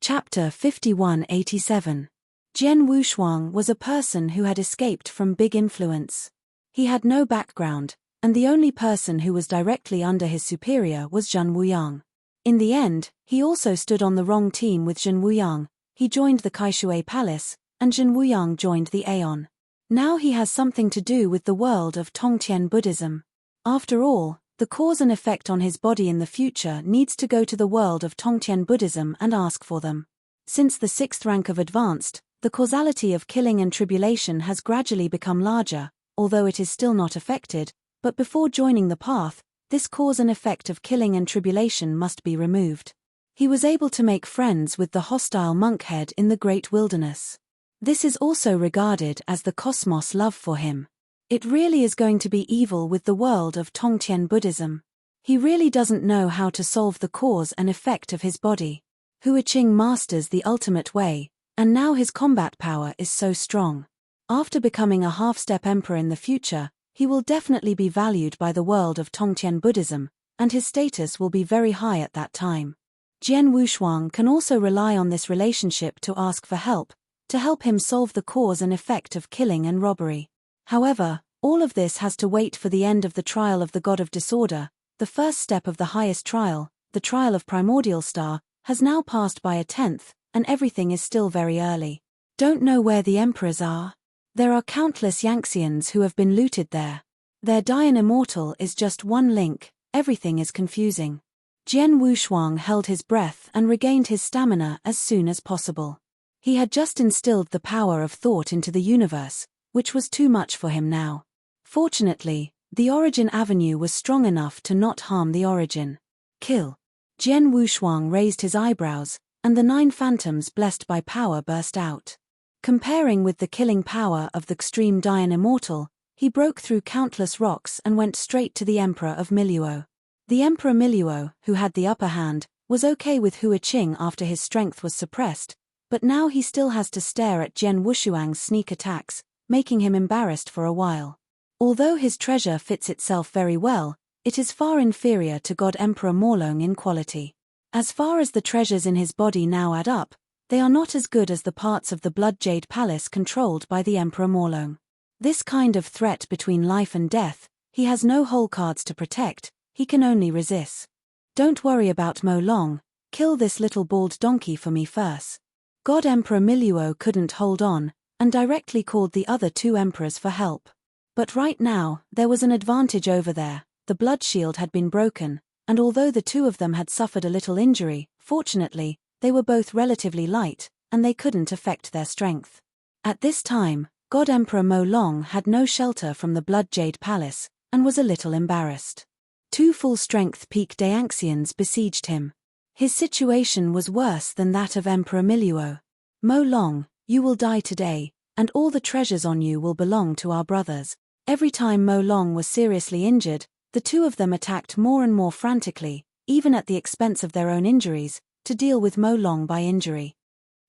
Chapter 5187. Jian Wushuang was a person who had escaped from big influence. He had no background, and the only person who was directly under his superior was Zhen Wuyang. In the end, he also stood on the wrong team with Zhen Wuyang. He joined the Kaishui Palace, and Zhen Wuyang joined the Aeon. Now he has something to do with the world of Tongtian Buddhism. After all, the cause and effect on his body in the future needs to go to the world of Tongtian Buddhism and ask for them. Since the 6th rank of advanced, the causality of killing and tribulation has gradually become larger, although it is still not affected, but before joining the path, this cause and effect of killing and tribulation must be removed. He was able to make friends with the hostile monkhead in the great wilderness. This is also regarded as the cosmos love for him. It really is going to be evil with the world of Tongtian Buddhism. He really doesn't know how to solve the cause and effect of his body. Hu Qing masters the ultimate way, and now his combat power is so strong. After becoming a half-step emperor in the future, he will definitely be valued by the world of Tongtian Buddhism, and his status will be very high at that time. Jian Wushuang can also rely on this relationship to ask for help, to help him solve the cause and effect of killing and robbery. However, all of this has to wait for the end of the trial of the God of Disorder. The first step of the highest trial, the trial of Primordial Star, has now passed by a 10th, and everything is still very early. Don't know where the emperors are? There are countless Yanxians who have been looted there. Their Dian Immortal is just one link, everything is confusing. Jian Wushuang held his breath and regained his stamina as soon as possible. He had just instilled the power of thought into the universe, which was too much for him now. Fortunately, the Origin Avenue was strong enough to not harm the Origin. Kill. Jian Wushuang raised his eyebrows, and the 9 phantoms blessed by power burst out. Comparing with the killing power of the extreme Dian Immortal, he broke through countless rocks and went straight to the Emperor of Miluo. The Emperor Miluo, who had the upper hand, was okay with Hu Qing after his strength was suppressed, but now he still has to stare at Jian Wushuang's sneak attacks, making him embarrassed for a while. Although his treasure fits itself very well, it is far inferior to God Emperor Morlong in quality. As far as the treasures in his body now add up, they are not as good as the parts of the Blood Jade Palace controlled by the Emperor Morlong. This kind of threat between life and death, he has no whole cards to protect, he can only resist. Don't worry about Morlong, kill this little bald donkey for me first. God Emperor Miluo couldn't hold on, and directly called the other 2 emperors for help. But right now, there was an advantage over there. The blood shield had been broken, and although the 2 of them had suffered a little injury, fortunately, they were both relatively light, and they couldn't affect their strength. At this time, God Emperor Morlong had no shelter from the Blood Jade Palace, and was a little embarrassed. 2 full-strength peak Dayanxians besieged him. His situation was worse than that of Emperor Miluo. Morlong, you will die today, and all the treasures on you will belong to our brothers. Every time Morlong was seriously injured, the 2 of them attacked more and more frantically, even at the expense of their own injuries, to deal with Morlong by injury.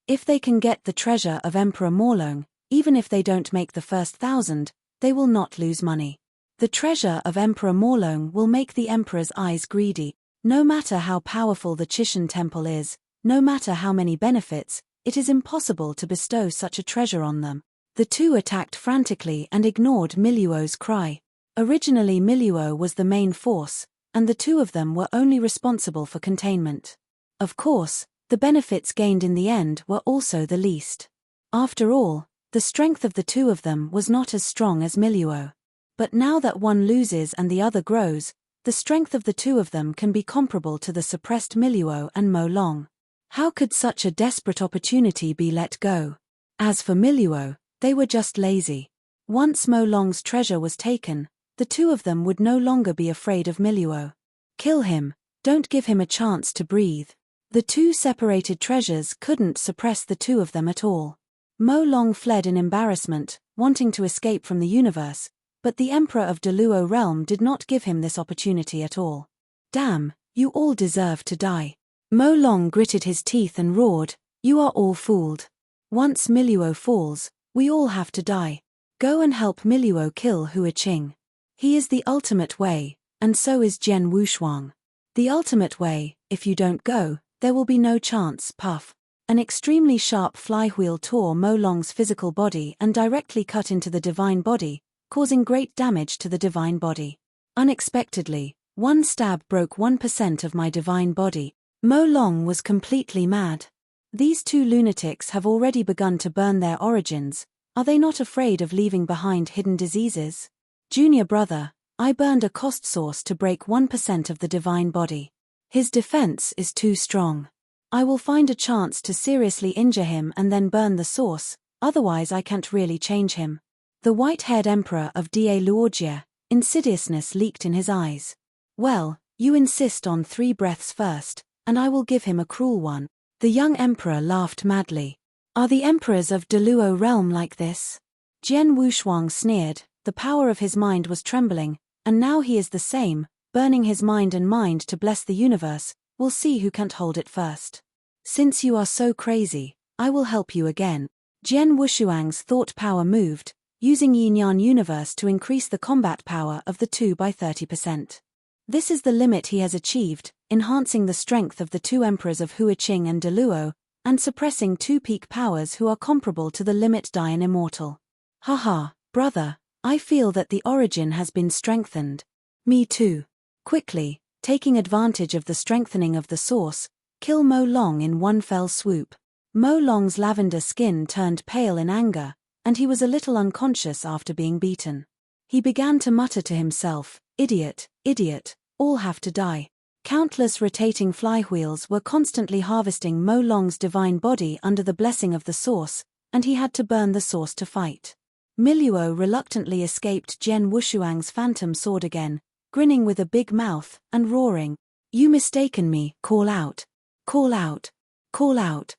If they can get the treasure of Emperor Morlong, even if they don't make the first 1,000, they will not lose money. The treasure of Emperor Morlong will make the emperor's eyes greedy. No matter how powerful the Chishan Temple is, no matter how many benefits, it is impossible to bestow such a treasure on them. The 2 attacked frantically and ignored Miluo's cry. Originally Miluo was the main force, and the 2 of them were only responsible for containment. Of course, the benefits gained in the end were also the least. After all, the strength of the 2 of them was not as strong as Miluo. But now that one loses and the other grows, the strength of the 2 of them can be comparable to the suppressed Miluo and Morlong. How could such a desperate opportunity be let go? As for Miluo, they were just lazy. Once Morlong's treasure was taken, the 2 of them would no longer be afraid of Miluo. Kill him, don't give him a chance to breathe. The 2 separated treasures couldn't suppress the 2 of them at all. Morlong fled in embarrassment, wanting to escape from the universe, but the Emperor of Deluo Realm did not give him this opportunity at all. Damn, you all deserve to die. Morlong gritted his teeth and roared, you are all fooled. Once Miluo falls, we all have to die. Go and help Miluo kill Hu Qing. He is the ultimate way, and so is Jian Wushuang. The ultimate way, if you don't go, there will be no chance, puff. An extremely sharp flywheel tore Mo Long's physical body and directly cut into the divine body, causing great damage to the divine body. Unexpectedly, one stab broke 1% of my divine body. Mo Long was completely mad. These two lunatics have already begun to burn their origins. Are they not afraid of leaving behind hidden diseases? Junior brother, I burned a cost source to break 1% of the divine body. His defense is too strong. I will find a chance to seriously injure him and then burn the source, otherwise I can't really change him. The white-haired emperor of Da Luogia, insidiousness leaked in his eyes. Well, you insist on 3 breaths first, and I will give him a cruel one. The young emperor laughed madly. Are the emperors of Deluo realm like this? Jian Wushuang sneered, the power of his mind was trembling, and now he is the same, burning his mind to bless the universe. We'll see who can't hold it first. Since you are so crazy, I will help you again. Jian Wushuang's thought power moved, using Yin-Yang universe to increase the combat power of the two by 30%. This is the limit he has achieved, enhancing the strength of the two emperors of Huiqing and Deluo, and suppressing 2 peak powers who are comparable to the limit Dian Immortal. Haha, brother, I feel that the origin has been strengthened. Me too. Quickly, taking advantage of the strengthening of the source, kill Mo Long in one fell swoop. Mo Long's lavender skin turned pale in anger, and he was a little unconscious after being beaten. He began to mutter to himself, idiot, idiot, all have to die. Countless rotating flywheels were constantly harvesting Mo Long's divine body under the blessing of the source, and he had to burn the source to fight. Miluo reluctantly escaped Jian Wushuang's phantom sword again, grinning with a big mouth, and roaring, "You mistaken me, call out! Call out! Call out!"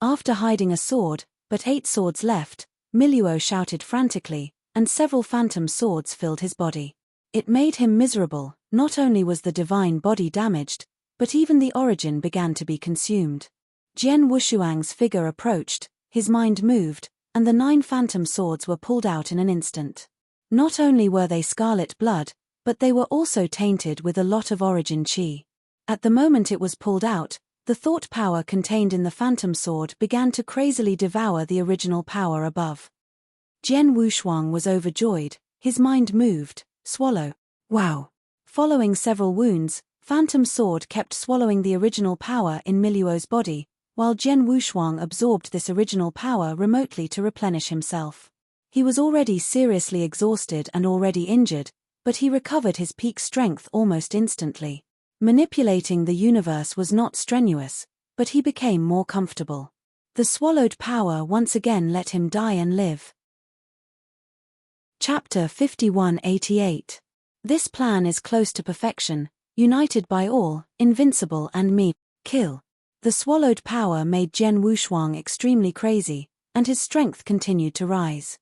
After hiding a sword, but 8 swords left, Miluo shouted frantically, and several phantom swords filled his body. It made him miserable. Not only was the divine body damaged, but even the origin began to be consumed. Jian Wushuang's figure approached, his mind moved, and the 9 phantom swords were pulled out in an instant. Not only were they scarlet blood, but they were also tainted with a lot of origin chi. At the moment it was pulled out, the thought power contained in the phantom sword began to crazily devour the original power above. Jian Wushuang was overjoyed, his mind moved, swallow. Wow. Following several wounds, phantom sword kept swallowing the original power in Miluo's body, while Jian Wushuang absorbed this original power remotely to replenish himself. He was already seriously exhausted and already injured, but he recovered his peak strength almost instantly. Manipulating the universe was not strenuous, but he became more comfortable. The swallowed power once again let him die and live. Chapter 5188. This plan is close to perfection, united by all, invincible and me. Kill. The swallowed power made Jian Wushuang extremely crazy, and his strength continued to rise.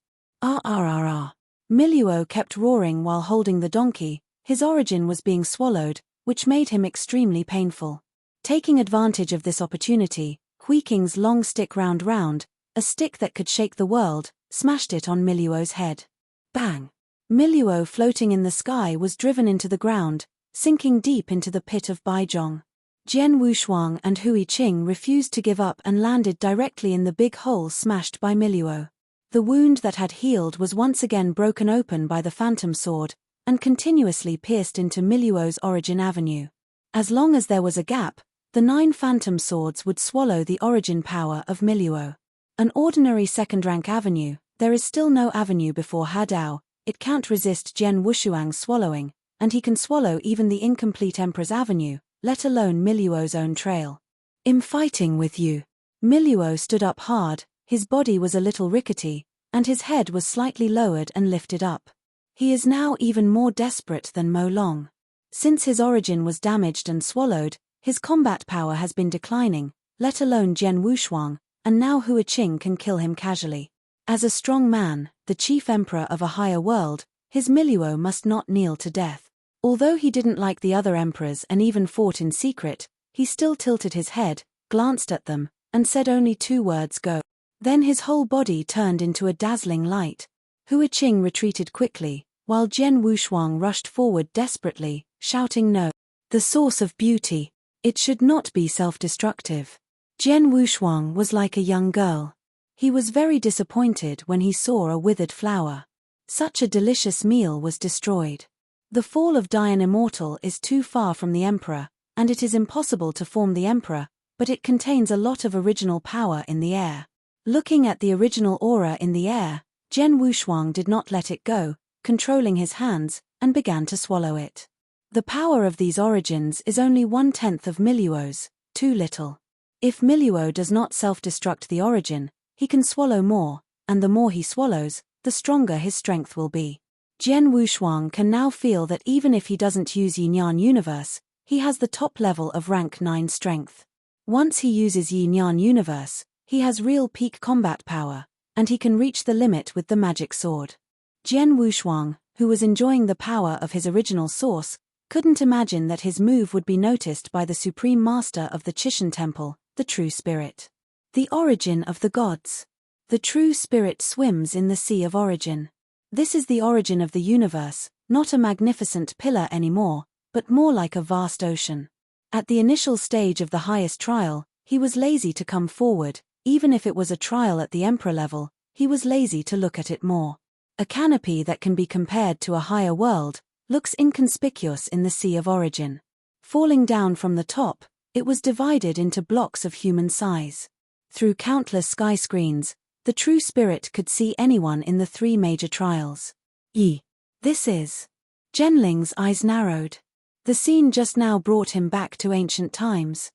Miluo kept roaring while holding the donkey. His origin was being swallowed, which made him extremely painful. Taking advantage of this opportunity, Huiqing's long stick round, a stick that could shake the world, smashed it on Miluo's head. Bang! Miluo floating in the sky was driven into the ground, sinking deep into the pit of Baizhong. Jian Wushuang and Huiqing refused to give up and landed directly in the big hole smashed by Miluo. The wound that had healed was once again broken open by the phantom sword, and continuously pierced into Miluo's origin avenue. As long as there was a gap, the 9 phantom swords would swallow the origin power of Miluo. An ordinary second-rank avenue, there is still no avenue before Hadao. It can't resist Jian Wushuang's swallowing, and he can swallow even the incomplete Emperor's avenue, let alone Miluo's own trail. I'm fighting with you. Miluo stood up hard, his body was a little rickety, and his head was slightly lowered and lifted up. He is now even more desperate than Mo Long. Since his origin was damaged and swallowed, his combat power has been declining, let alone Jian Wushuang, and now Huiqing can kill him casually. As a strong man, the chief emperor of a higher world, his Miluo must not kneel to death. Although he didn't like the other emperors and even fought in secret, he still tilted his head, glanced at them, and said only 2 words, "Go." Then his whole body turned into a dazzling light. Huiqing retreated quickly, while Jian Wushuang rushed forward desperately, shouting, "No! The source of beauty! It should not be self-destructive." Jian Wushuang was like a young girl. He was very disappointed when he saw a withered flower. Such a delicious meal was destroyed. The fall of Dian Immortal is too far from the Emperor, and it is impossible to form the Emperor, but it contains a lot of original power in the air. Looking at the original aura in the air, Jian Wushuang did not let it go, controlling his hands, and began to swallow it. The power of these origins is only 1/10 of Miluo's, too little. If Miluo does not self-destruct the origin, he can swallow more, and the more he swallows, the stronger his strength will be. Jian Wushuang can now feel that even if he doesn't use Yin-Yang Universe, he has the top level of rank 9 strength. Once he uses Yin-Yang Universe, he has real peak combat power, and he can reach the limit with the magic sword. Jian Wushuang, who was enjoying the power of his original source, couldn't imagine that his move would be noticed by the Supreme Master of the Chishan Temple, the True Spirit. The origin of the gods. The True Spirit swims in the Sea of Origin. This is the origin of the universe, not a magnificent pillar anymore, but more like a vast ocean. At the initial stage of the highest trial, he was lazy to come forward. Even if it was a trial at the Emperor level, he was lazy to look at it more. A canopy that can be compared to a higher world looks inconspicuous in the Sea of Origin. Falling down from the top, it was divided into blocks of human size. Through countless sky screens, the True Spirit could see anyone in the 3 major trials. This is. Zhenling's eyes narrowed. The scene just now brought him back to ancient times.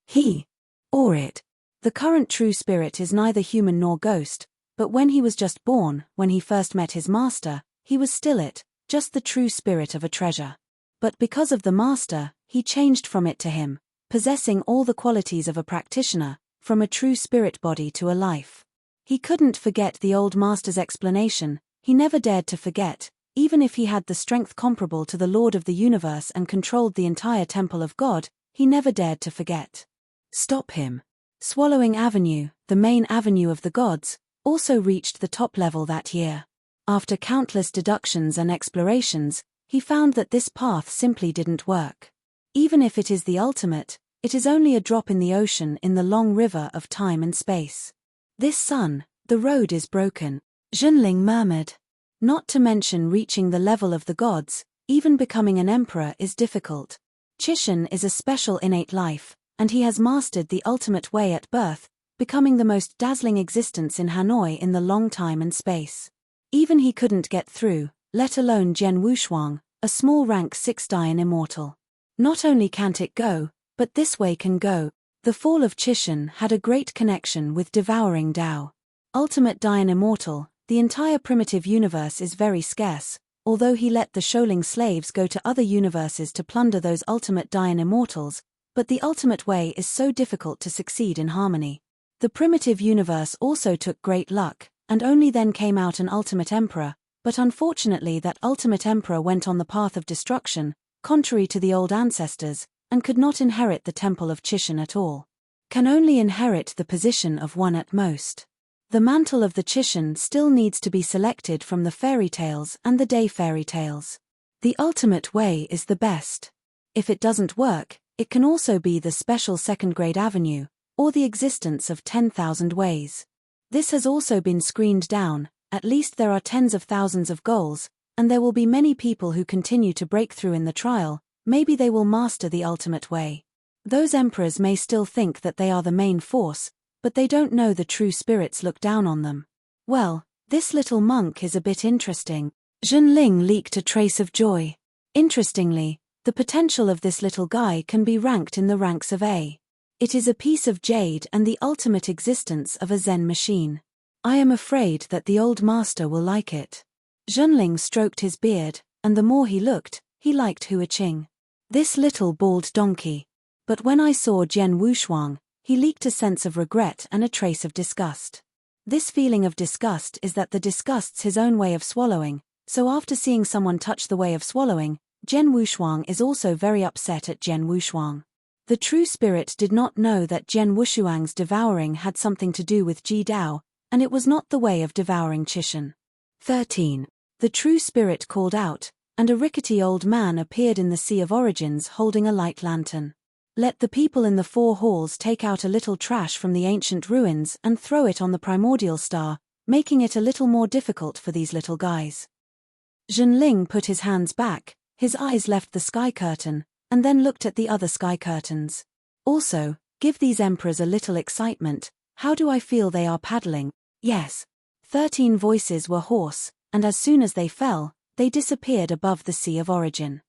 He, or it. The current True Spirit is neither human nor ghost, but when he was just born, when he first met his master, he was still it, just the True Spirit of a treasure. But because of the master, he changed from it to him, possessing all the qualities of a practitioner, from a True Spirit body to a life. He couldn't forget the old master's explanation, he never dared to forget, even if he had the strength comparable to the Lord of the Universe and controlled the entire Temple of God, he never dared to forget. Stop him. Swallowing Avenue, the main avenue of the gods, also reached the top level that year. After countless deductions and explorations, he found that this path simply didn't work. Even if it is the ultimate, it is only a drop in the ocean in the long river of time and space. This sun, the road is broken, Zhenling murmured. Not to mention reaching the level of the gods, even becoming an emperor is difficult. Chishan is a special innate life, and he has mastered the ultimate way at birth, becoming the most dazzling existence in Hanoi in the long time and space. Even he couldn't get through, let alone Jian Wushuang, a small rank 6 Dian Immortal. Not only can't it go, but this way can go. The fall of Chishan had a great connection with devouring Tao. Ultimate Dian Immortal, the entire primitive universe is very scarce, although he let the Sholing slaves go to other universes to plunder those ultimate Dian Immortals, but the ultimate way is so difficult to succeed in harmony. The primitive universe also took great luck, and only then came out an ultimate emperor, but unfortunately that ultimate emperor went on the path of destruction, contrary to the old ancestors, and could not inherit the Temple of Chishan at all. Can only inherit the position of one at most. The mantle of the Chishan still needs to be selected from the fairy tales and the day fairy tales. The ultimate way is the best. If it doesn't work, it can also be the special second-grade avenue, or the existence of 10,000 ways. This has also been screened down, at least there are tens of thousands of goals, and there will be many people who continue to break through in the trial, maybe they will master the ultimate way. Those emperors may still think that they are the main force, but they don't know the True Spirits look down on them. Well, this little monk is a bit interesting. Zhenling leaked a trace of joy. Interestingly, the potential of this little guy can be ranked in the ranks of A. It is a piece of jade and the ultimate existence of a Zen machine. I am afraid that the old master will like it. Zhenling stroked his beard, and the more he looked, he liked Hua Qing. This little bald donkey. But when I saw Jian Wushuang, he leaked a sense of regret and a trace of disgust. This feeling of disgust is that the disgusts his own way of swallowing, so after seeing someone touch the way of swallowing, Jian Wushuang is also very upset at Jian Wushuang. The True Spirit did not know that Jian Wushuang's devouring had something to do with Ji Dao, and it was not the way of devouring Chishan. 13. The True Spirit called out, and a rickety old man appeared in the Sea of Origins holding a light lantern. Let the people in the 4 halls take out a little trash from the ancient ruins and throw it on the primordial star, making it a little more difficult for these little guys. Zhenling put his hands back, his eyes left the sky curtain, and then looked at the other sky curtains. Also, give these emperors a little excitement. How do I feel they are paddling? Yes. 13 voices were hoarse, and as soon as they fell, they disappeared above the Sea of Origin.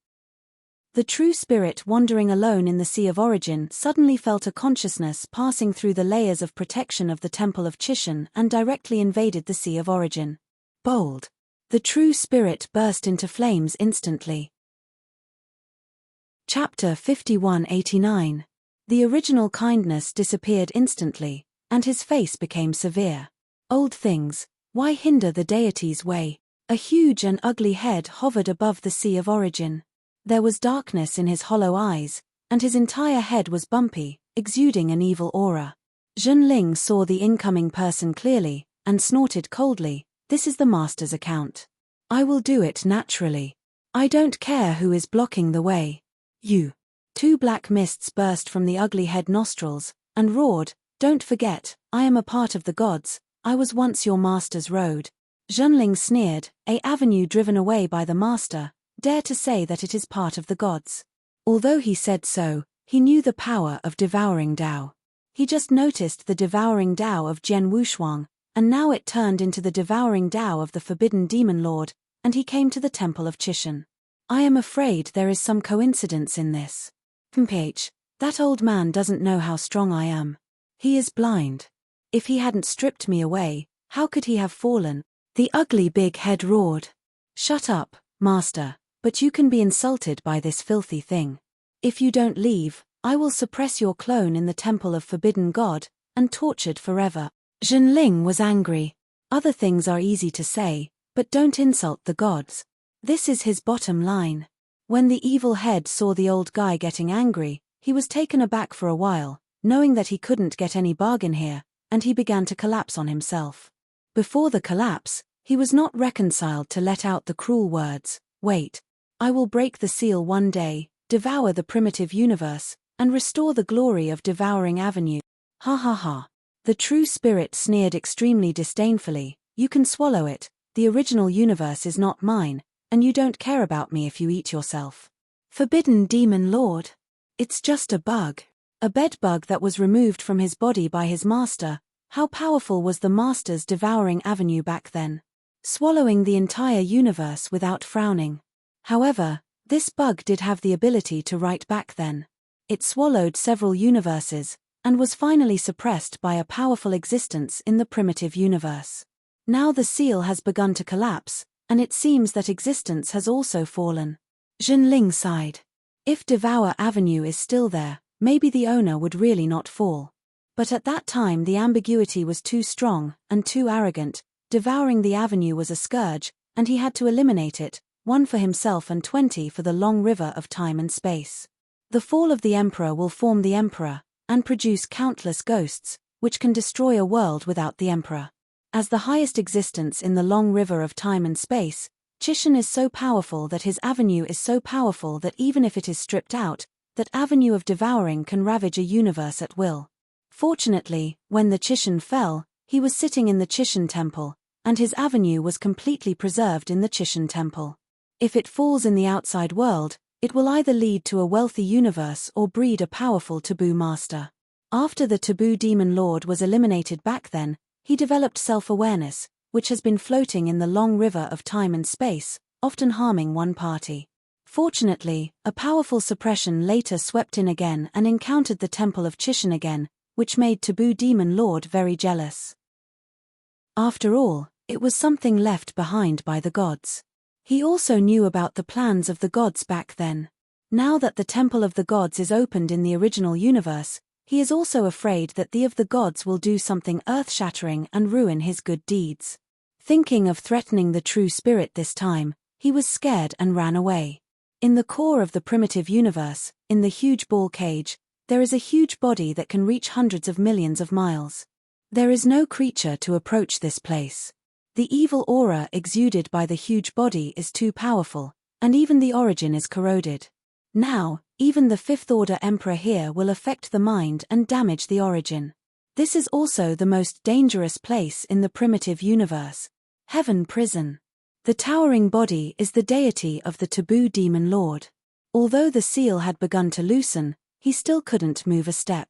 The true spirit wandering alone in the Sea of Origin suddenly felt a consciousness passing through the layers of protection of the Temple of Chishan and directly invaded the Sea of Origin. Bold. The true spirit burst into flames instantly. Chapter 5189. The original kindness disappeared instantly, and his face became severe. Old things, why hinder the deity's way? A huge and ugly head hovered above the Sea of Origin. There was darkness in his hollow eyes, and his entire head was bumpy, exuding an evil aura. Zhenling saw the incoming person clearly, and snorted coldly, "This is the master's account. I will do it naturally. I don't care who is blocking the way. You." 2 black mists burst from the ugly head nostrils, and roared, "Don't forget, I am a part of the gods, I was once your master's road." Zhenling sneered, "A avenue driven away by the master, dare to say that it is part of the gods." Although he said so, he knew the power of devouring Tao. He just noticed the devouring Tao of Jian Wushuang, and now it turned into the devouring Tao of the forbidden demon lord, and he came to the Temple of Chishan. I am afraid there is some coincidence in this. Ph, that old man doesn't know how strong I am. He is blind. If he hadn't stripped me away, how could he have fallen? The ugly big head roared. Shut up, master, but you can be insulted by this filthy thing. If you don't leave, I will suppress your clone in the Temple of Forbidden God, and tortured forever. Zhenling was angry. Other things are easy to say, but don't insult the gods. This is his bottom line. When the evil head saw the old guy getting angry, he was taken aback for a while, knowing that he couldn't get any bargain here, and he began to collapse on himself. Before the collapse, he was not reconciled to let out the cruel words, "Wait. I will break the seal one day, devour the primitive universe, and restore the glory of devouring avenue." Ha ha ha. The true spirit sneered extremely disdainfully, "You can swallow it, the original universe is not mine, and you don't care about me if you eat yourself. Forbidden demon lord. It's just a bug. A bedbug that was removed from his body by his master. How powerful was the master's devouring avenue back then? Swallowing the entire universe without frowning. However, this bug did have the ability to write back then. It swallowed several universes, and was finally suppressed by a powerful existence in the primitive universe. Now the seal has begun to collapse, and it seems that existence has also fallen. Zhenling sighed. If Devour Avenue is still there, maybe the owner would really not fall. But at that time the ambiguity was too strong, and too arrogant. Devouring the avenue was a scourge, and he had to eliminate it, 1 for himself and 20 for the long river of time and space. The fall of the emperor will form the emperor, and produce countless ghosts, which can destroy a world without the emperor. As the highest existence in the long river of time and space, Chishan is so powerful that his avenue is so powerful that even if it is stripped out, that avenue of devouring can ravage a universe at will. Fortunately, when the Chishan fell, he was sitting in the Chishan temple, and his avenue was completely preserved in the Chishan temple. If it falls in the outside world, it will either lead to a wealthy universe or breed a powerful taboo master. After the taboo demon lord was eliminated back then, he developed self-awareness, which has been floating in the long river of time and space, often harming one party. Fortunately, a powerful suppression later swept in again and encountered the Temple of Chishan again, which made taboo demon lord very jealous. After all, it was something left behind by the gods. He also knew about the plans of the gods back then. Now that the Temple of the Gods is opened in the original universe, he is also afraid that the of the gods will do something earth-shattering and ruin his good deeds. Thinking of threatening the true spirit this time, he was scared and ran away. In the core of the primitive universe, in the huge ball cage, there is a huge body that can reach hundreds of millions of miles. There is no creature to approach this place. The evil aura exuded by the huge body is too powerful, and even the origin is corroded. Now, Even the fifth-order emperor here will affect the mind and damage the origin. This is also the most dangerous place in the primitive universe. Heaven prison. The towering body is the deity of the taboo demon lord. Although the seal had begun to loosen, he still couldn't move a step.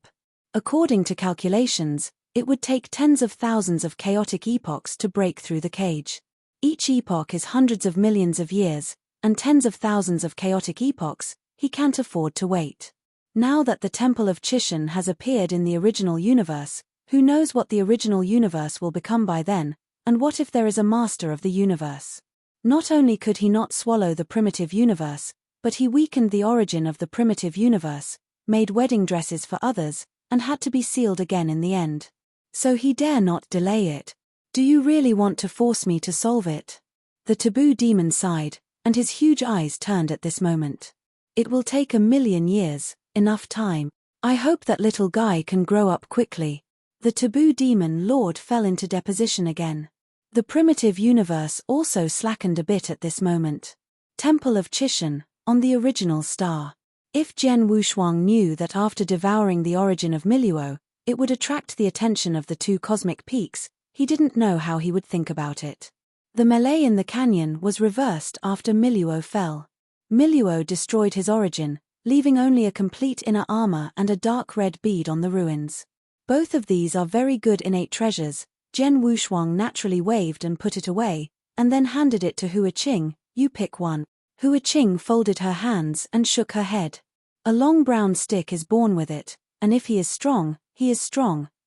According to calculations, it would take tens of thousands of chaotic epochs to break through the cage. Each epoch is hundreds of millions of years, and tens of thousands of chaotic epochs. He can't afford to wait. Now that the Temple of Chishan has appeared in the original universe, who knows what the original universe will become by then, and what if there is a master of the universe? Not only could he not swallow the primitive universe, but he weakened the origin of the primitive universe, made wedding dresses for others, and had to be sealed again in the end. So he dare not delay it. Do you really want to force me to solve it? The taboo demon sighed, and his huge eyes turned at this moment. It will take 1,000,000 years, enough time. I hope that little guy can grow up quickly. The taboo demon lord fell into deposition again. The primitive universe also slackened a bit at this moment. Temple of Chishan, on the original star. If Jian Wushuang knew that after devouring the origin of Miluo, it would attract the attention of the two cosmic peaks, he didn't know how he would think about it. The melee in the canyon was reversed after Miluo fell. Miluo destroyed his origin, leaving only a complete inner armor and a dark red bead on the ruins. Both of these are very good innate treasures. Jian Wushuang naturally waved and put it away, and then handed it to Hua Qing. You pick one. Hua Qing folded her hands and shook her head. A long brown stick is born with it, and if he is strong,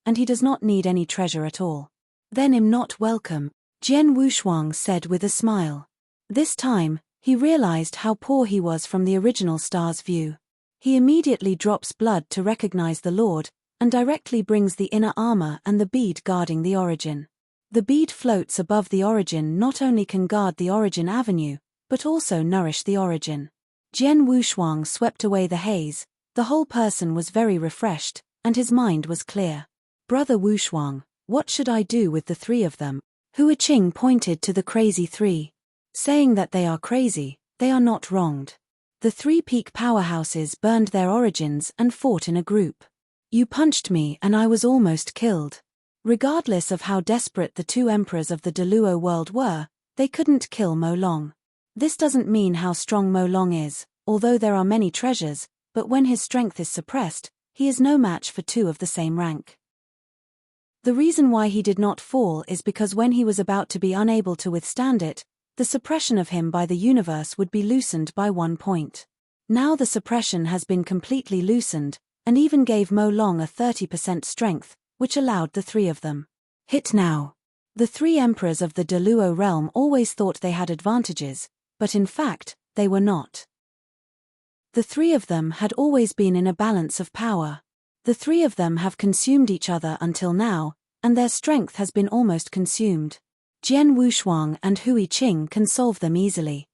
and he does not need any treasure at all. Then I'm not welcome, Jian Wushuang said with a smile. This time, he realized how poor he was from the original star's view. He immediately drops blood to recognize the Lord, and directly brings the inner armor and the bead guarding the origin. The bead floats above the origin not only can guard the origin avenue, but also nourish the origin. Jian Wushuang swept away the haze, the whole person was very refreshed, and his mind was clear. Brother Wushuang, what should I do with the three of them? Hua Qing pointed to the crazy three. Saying that they are crazy, they are not wronged. The three peak powerhouses burned their origins and fought in a group. You punched me and I was almost killed. Regardless of how desperate the two emperors of the Deluo world were, they couldn't kill Mo Long. This doesn't mean how strong Mo Long is, although there are many treasures, but when his strength is suppressed, he is no match for two of the same rank. The reason why he did not fall is because when he was about to be unable to withstand it, the suppression of him by the universe would be loosened by 1 point. Now the suppression has been completely loosened, and even gave Mo Long a 30% strength, which allowed the three of them. Hit now. The three emperors of the Deluo realm always thought they had advantages, but in fact, they were not. The three of them had always been in a balance of power. The three of them have consumed each other until now, and their strength has been almost consumed. Jian Wushuang and Hua Qing can solve them easily.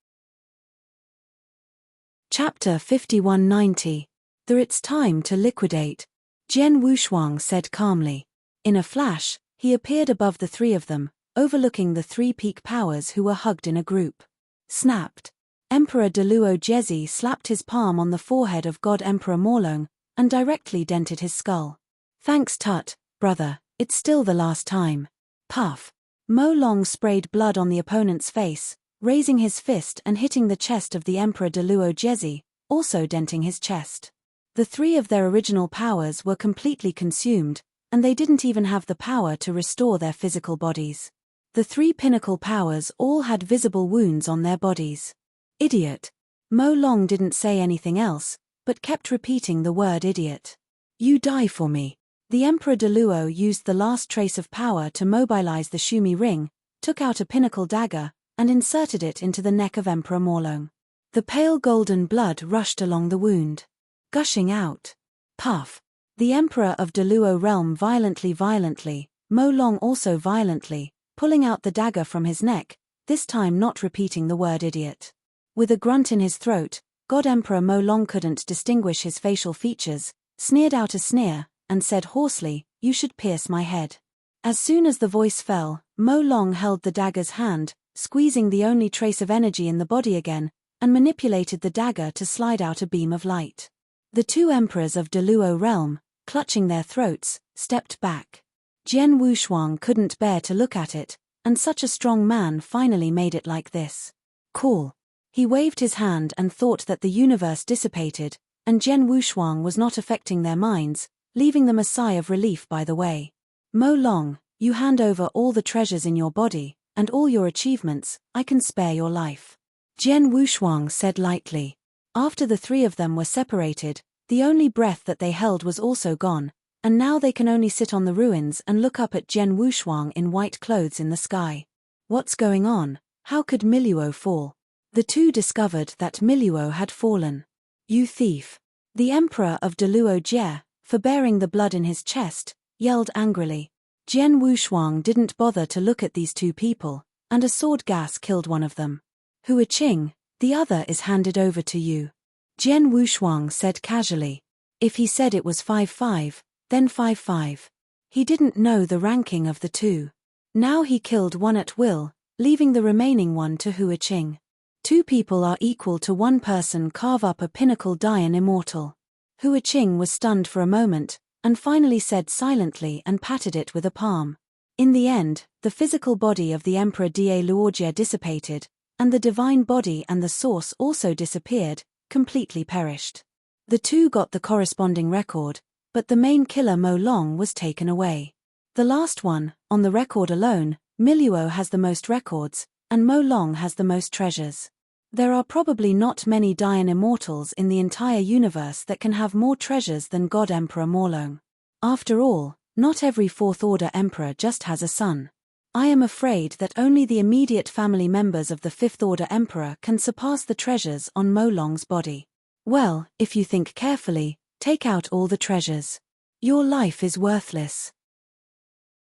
Chapter 5190. It's time to liquidate, Jian Wushuang said calmly. In a flash, he appeared above the three of them, overlooking the three peak powers who were hugged in a group. Snapped. Emperor Deluo Jezi slapped his palm on the forehead of God Emperor Morlong, and directly dented his skull. Thanks Tut, brother, it's still the last time. Puff. Mo Long sprayed blood on the opponent's face, raising his fist and hitting the chest of the Emperor Deluo Jezi, also denting his chest. The three of their original powers were completely consumed, and they didn't even have the power to restore their physical bodies. The three pinnacle powers all had visible wounds on their bodies. Idiot. Mo Long didn't say anything else, but kept repeating the word idiot. You die for me. The Emperor Deluo used the last trace of power to mobilize the Shumi ring, took out a pinnacle dagger, and inserted it into the neck of Emperor Morlong. The pale golden blood rushed along the wound, gushing out. Puff. The Emperor of Deluo realm violently, Mo Long also violently, pulling out the dagger from his neck, this time not repeating the word idiot. With a grunt in his throat, God Emperor Mo Long couldn't distinguish his facial features, sneered out a sneer, and said hoarsely, "You should pierce my head." As soon as the voice fell, Mo Long held the dagger's hand, squeezing the only trace of energy in the body again, and manipulated the dagger to slide out a beam of light. The two emperors of Deluo realm, clutching their throats, stepped back. Jian Wushuang couldn't bear to look at it, and such a strong man finally made it like this. Cool. He waved his hand and thought that the universe dissipated, and Jian Wushuang was not affecting their minds, leaving them a sigh of relief by the way. Mo Long, you hand over all the treasures in your body, and all your achievements, I can spare your life. Jian Wushuang said lightly. After the three of them were separated, the only breath that they held was also gone, and now they can only sit on the ruins and look up at Jian Wushuang in white clothes in the sky. What's going on? How could Miluo fall? The two discovered that Miluo had fallen. You thief! The emperor of Deluo Jie, forbearing the blood in his chest, yelled angrily. Jian Wushuang didn't bother to look at these two people, and a sword gas killed one of them. Hua Qing, the other is handed over to you. Jian Wushuang said casually. If he said it was 5-5, then 5-5. He didn't know the ranking of the two. Now he killed one at will, leaving the remaining one to Hua Qing. Two people are equal to one person carve up a pinnacle Dian immortal. Hua Qing was stunned for a moment, and finally said silently and patted it with a palm. In the end, the physical body of the Emperor Da Luorjie dissipated, and the divine body and the source also disappeared, completely perished. The two got the corresponding record, but the main killer Mo Long was taken away. The last one, on the record alone, Miluo has the most records, and Mo Long has the most treasures. There are probably not many Dian immortals in the entire universe that can have more treasures than God Emperor Morlong. After all, not every Fourth Order Emperor just has a son. I am afraid that only the immediate family members of the Fifth Order Emperor can surpass the treasures on Mo Long's body. Well, if you think carefully, take out all the treasures. Your life is worthless.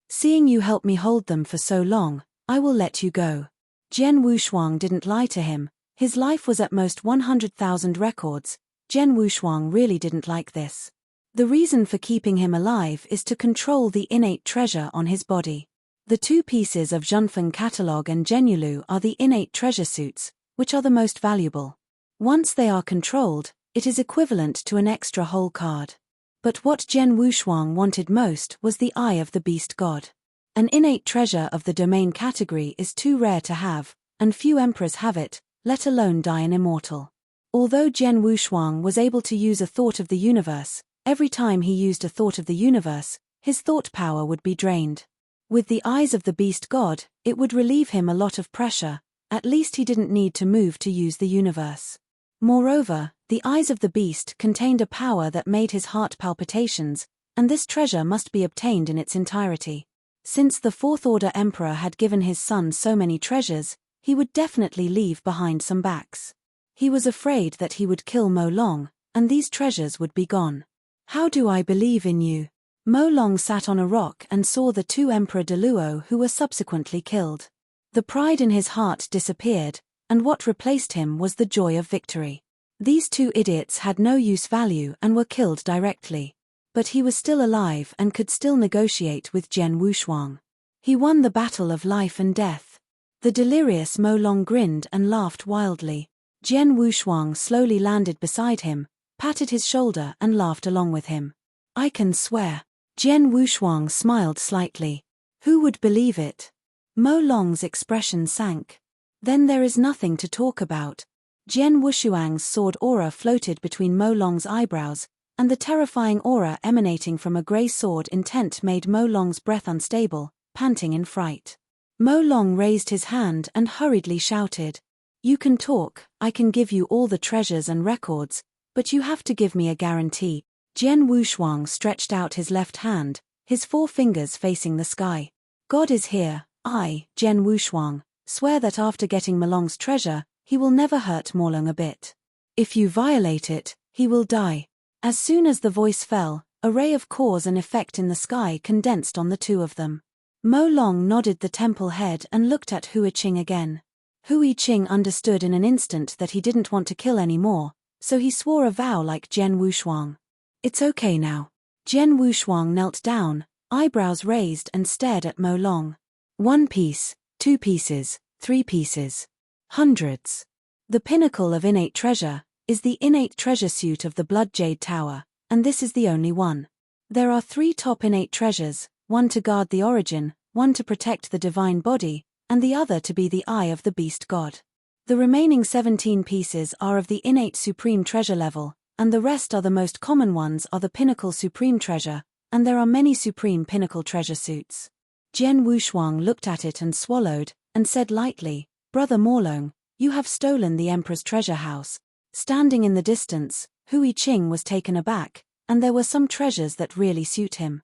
Seeing you help me hold them for so long, I will let you go. Jian Wushuang didn't lie to him. His life was at most 100,000 records. Jian Wushuang really didn't like this. The reason for keeping him alive is to control the innate treasure on his body. The two pieces of Zhenfeng Catalogue and Genulu are the innate treasure suits, which are the most valuable. Once they are controlled, it is equivalent to an extra whole card. But what Jian Wushuang wanted most was the Eye of the Beast God. An innate treasure of the domain category is too rare to have, and few emperors have it, let alone Dian immortal. Although Jian Wushuang was able to use a thought of the universe, every time he used a thought of the universe, his thought power would be drained. With the Eyes of the Beast God, it would relieve him a lot of pressure, at least he didn't need to move to use the universe. Moreover, the Eyes of the Beast contained a power that made his heart palpitations, and this treasure must be obtained in its entirety. Since the Fourth Order Emperor had given his son so many treasures, he would definitely leave behind some backs. He was afraid that he would kill Mo Long, and these treasures would be gone. How do I believe in you? Mo Long sat on a rock and saw the two Emperor Deluo who were subsequently killed. The pride in his heart disappeared, and what replaced him was the joy of victory. These two idiots had no use value and were killed directly. But he was still alive and could still negotiate with Jian Wushuang. He won the battle of life and death. The delirious Mo Long grinned and laughed wildly. Jian Wushuang slowly landed beside him, patted his shoulder and laughed along with him. I can swear. Jian Wushuang smiled slightly. Who would believe it? Mo Long's expression sank. Then there is nothing to talk about. Jian Wushuang's sword aura floated between Mo Long's eyebrows, and the terrifying aura emanating from a grey sword intent made Mo Long's breath unstable, panting in fright. Mo Long raised his hand and hurriedly shouted, You can talk, I can give you all the treasures and records, but you have to give me a guarantee. Jian Wushuang stretched out his left hand, his 4 fingers facing the sky. God is here, I, Jian Wushuang, swear that after getting Molong's treasure, he will never hurt Morlong a bit. If you violate it, he will die. As soon as the voice fell, a ray of cause and effect in the sky condensed on the two of them. Mo Long nodded the temple head and looked at Hua Qing again. Hua Qing understood in an instant that he didn't want to kill anymore, so he swore a vow like Jian Wushuang. It's okay now. Jian Wushuang knelt down, eyebrows raised and stared at Mo Long. 1 piece, 2 pieces, 3 pieces. Hundreds. The pinnacle of innate treasure, is the innate treasure suit of the Blood Jade Tower, and this is the only one. There are 3 top innate treasures, one to guard the origin, one to protect the divine body, and the other to be the eye of the beast god. The remaining 17 pieces are of the innate supreme treasure level, and the rest are the most common ones are the pinnacle supreme treasure, and there are many supreme pinnacle treasure suits. Jian Wushuang looked at it and swallowed, and said lightly, "Brother Morlong, you have stolen the emperor's treasure house." Standing in the distance, Hui Qing was taken aback, and there were some treasures that really suit him.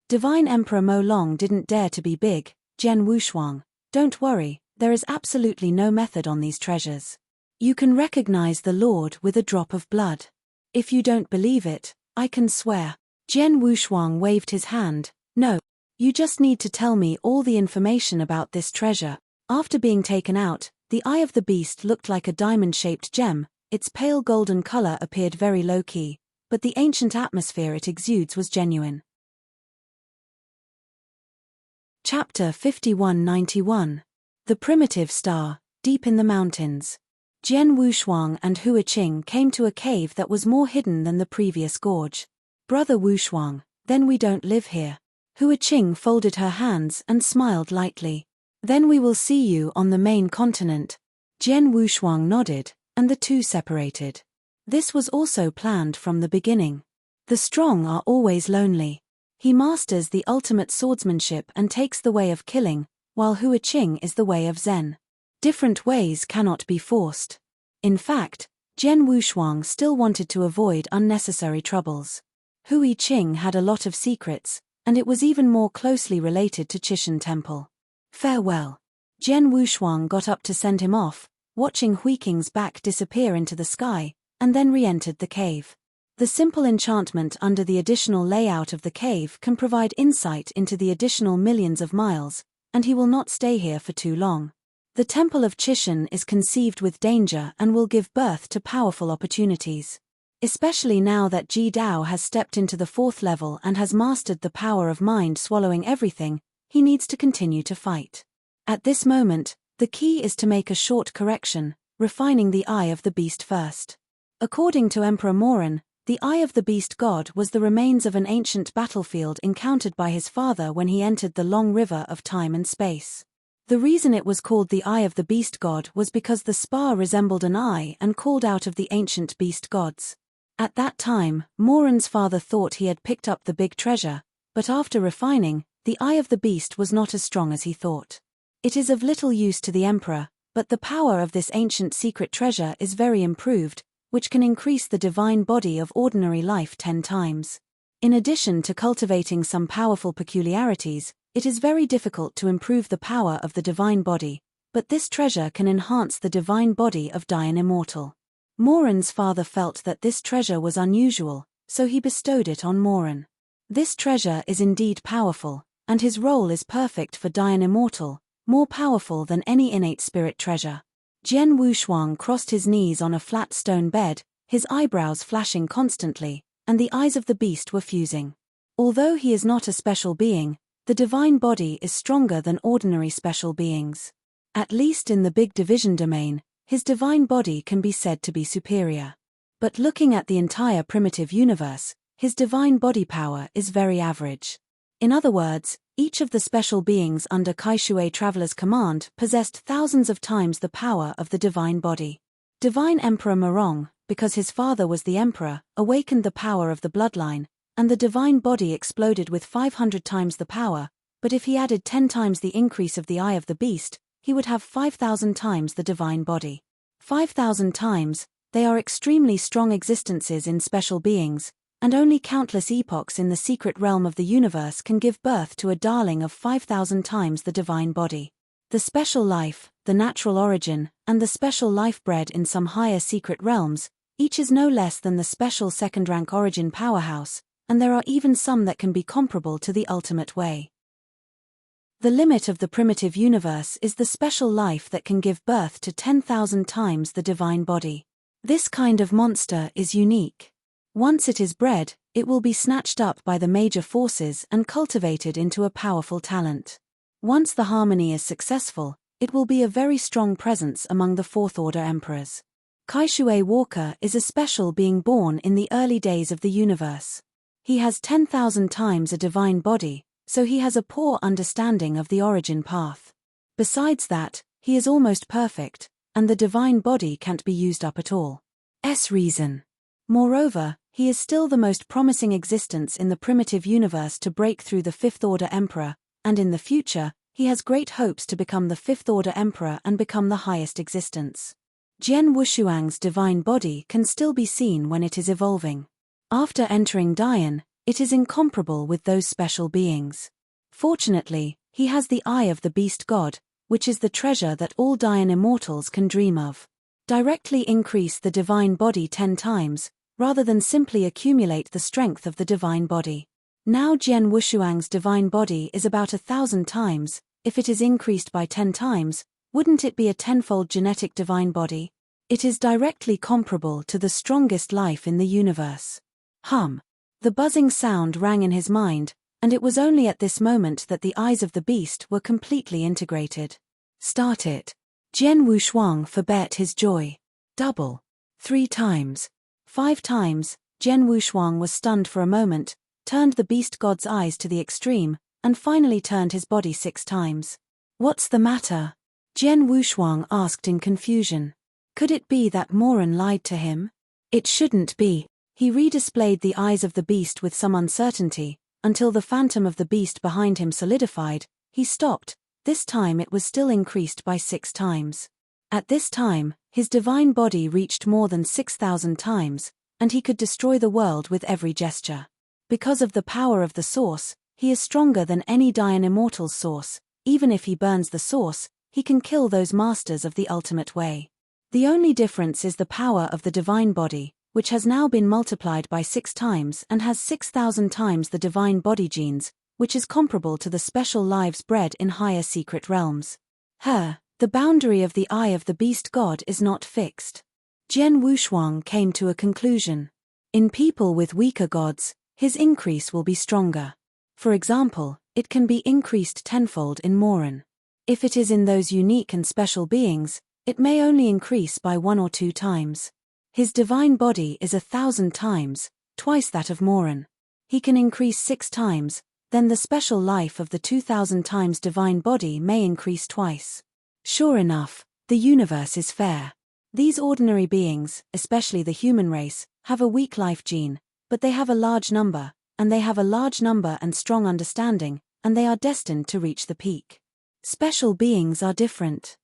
Divine Emperor Mo Long didn't dare to be big. Jian Wushuang, don't worry, there is absolutely no method on these treasures. You can recognize the Lord with a drop of blood. If you don't believe it, I can swear. Jian Wushuang waved his hand. No. You just need to tell me all the information about this treasure. After being taken out, the eye of the beast looked like a diamond-shaped gem. Its pale golden color appeared very low-key, but the ancient atmosphere it exudes was genuine. Chapter 5191. The Primitive Star, Deep in the Mountains. Jian Wushuang and Hui Qing came to a cave that was more hidden than the previous gorge. Brother Wushuang, then we don't live here. Hui Qing folded her hands and smiled lightly. Then we will see you on the main continent. Jian Wushuang nodded, and the two separated. This was also planned from the beginning. The strong are always lonely. He masters the ultimate swordsmanship and takes the way of killing, while Hui Qing is the way of Zen. Different ways cannot be forced. In fact, Jian Wushuang still wanted to avoid unnecessary troubles. Hui Qing had a lot of secrets, and it was even more closely related to Chishan Temple. Farewell. Jian Wushuang got up to send him off, watching Hui Qing's back disappear into the sky, and then re-entered the cave. The simple enchantment under the additional layout of the cave can provide insight into the additional millions of miles, and he will not stay here for too long. The Temple of Chishan is conceived with danger and will give birth to powerful opportunities. Especially now that Ji Dao has stepped into the 4th level and has mastered the power of mind swallowing everything, he needs to continue to fight. At this moment, the key is to make a short correction, refining the eye of the beast first. According to Emperor Moran, the eye of the beast god was the remains of an ancient battlefield encountered by his father when he entered the long river of time and space. The reason it was called the eye of the beast god was because the spar resembled an eye and called out of the ancient beast gods. At that time, Moran's father thought he had picked up the big treasure, but after refining, the eye of the beast was not as strong as he thought. It is of little use to the emperor, but the power of this ancient secret treasure is very improved, which can increase the divine body of ordinary life 10 times. In addition to cultivating some powerful peculiarities, it is very difficult to improve the power of the divine body, but this treasure can enhance the divine body of Dian Immortal. Moran's father felt that this treasure was unusual, so he bestowed it on Moran. This treasure is indeed powerful, and his role is perfect for Dian Immortal, more powerful than any innate spirit treasure. Jian Wushuang crossed his knees on a flat stone bed, his eyebrows flashing constantly, and the eyes of the beast were fusing. Although he is not a special being, the divine body is stronger than ordinary special beings. At least in the big division domain, his divine body can be said to be superior. But looking at the entire primitive universe, his divine body power is very average. In other words, each of the special beings under Kaishui Traveler's command possessed thousands of times the power of the divine body. Divine Emperor Morong, because his father was the emperor, awakened the power of the bloodline, and the divine body exploded with 500 times the power, but if he added 10 times the increase of the eye of the beast, he would have 5,000 times the divine body. 5,000 times, they are extremely strong existences in special beings, and only countless epochs in the secret realm of the universe can give birth to a darling of 5,000 times the divine body. The special life, the natural origin, and the special life bred in some higher secret realms, each is no less than the special second-rank origin powerhouse, and there are even some that can be comparable to the ultimate way. The limit of the primitive universe is the special life that can give birth to 10,000 times the divine body. This kind of monster is unique. Once it is bred, it will be snatched up by the major forces and cultivated into a powerful talent. Once the harmony is successful, it will be a very strong presence among the Fourth Order emperors. Kaishui Walker is a special being born in the early days of the universe. He has 10,000 times a divine body, so he has a poor understanding of the origin path. Besides that, he is almost perfect, and the divine body can't be used up at all. Reason. Moreover, he is still the most promising existence in the primitive universe to break through the Fifth Order Emperor, and in the future, he has great hopes to become the Fifth Order Emperor and become the highest existence. Jian Wushuang's divine body can still be seen when it is evolving. After entering Dian, it is incomparable with those special beings. Fortunately, he has the eye of the beast god, which is the treasure that all Dian immortals can dream of. Directly increase the divine body 10 times, rather than simply accumulate the strength of the divine body. Now Jian Wushuang's divine body is about 1,000 times. If it is increased by 10 times, wouldn't it be a tenfold genetic divine body? It is directly comparable to the strongest life in the universe. The buzzing sound rang in his mind, and it was only at this moment that the eyes of the beast were completely integrated. Start it. Jian Wushuang forbade his joy. Double. 3 times. 5 times, Jian Wushuang was stunned for a moment, turned the beast god's eyes to the extreme, and finally turned his body 6 times. What's the matter? Jian Wushuang asked in confusion. Could it be that Moran lied to him? It shouldn't be. He redisplayed the eyes of the beast with some uncertainty, until the phantom of the beast behind him solidified. He stopped. This time it was still increased by 6 times. At this time, his divine body reached more than 6,000 times, and he could destroy the world with every gesture. Because of the power of the source, he is stronger than any Dian immortal's source. Even if he burns the source, he can kill those masters of the ultimate way. The only difference is the power of the divine body, which has now been multiplied by 6 times and has 6,000 times the divine body genes, which is comparable to the special lives bred in higher secret realms. The boundary of the eye of the beast god is not fixed. Jian Wushuang came to a conclusion. In people with weaker gods, his increase will be stronger. For example, it can be increased tenfold in Moran. If it is in those unique and special beings, it may only increase by 1 or 2 times. His divine body is 1,000 times, twice that of Moran. He can increase 6 times, then the special life of the 2,000 times divine body may increase twice. Sure enough, the universe is fair. These ordinary beings, especially the human race, have a weak life gene, but they have a large number, and they have a large number and strong understanding, and they are destined to reach the peak. Special beings are different.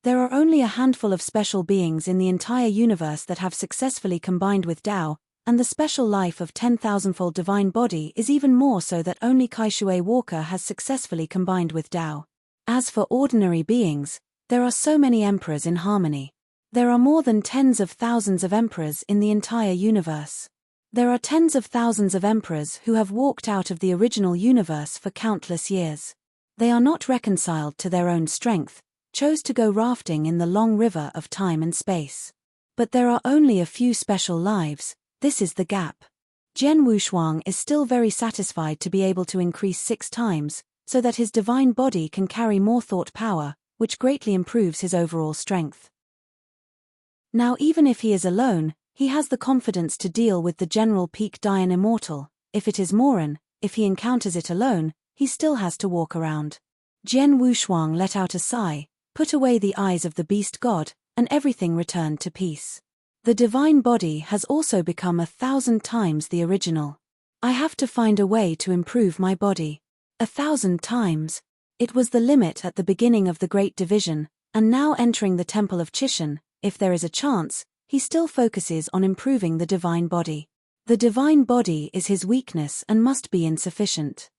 There are only a handful of special beings in the entire universe that have successfully combined with Tao, and the special life of 10,000-fold divine body is even more so that only Kaishui Walker has successfully combined with Tao. As for ordinary beings, there are so many emperors in harmony. There are more than tens of thousands of emperors in the entire universe. There are tens of thousands of emperors who have walked out of the original universe for countless years. They are not reconciled to their own strength, chose to go rafting in the long river of time and space. But there are only a few special lives. This is the gap. Jian Wushuang is still very satisfied to be able to increase 6 times, so that his divine body can carry more thought power, which greatly improves his overall strength. Now even if he is alone, he has the confidence to deal with the general peak Dian immortal. If it is Moran, if he encounters it alone, he still has to walk around. Jian Wushuang let out a sigh, put away the eyes of the beast god, and everything returned to peace. The divine body has also become 1,000 times the original. I have to find a way to improve my body. 1,000 times. It was the limit at the beginning of the Great Division, and now entering the Temple of Chishan, if there is a chance, he still focuses on improving the divine body. The divine body is his weakness and must be insufficient.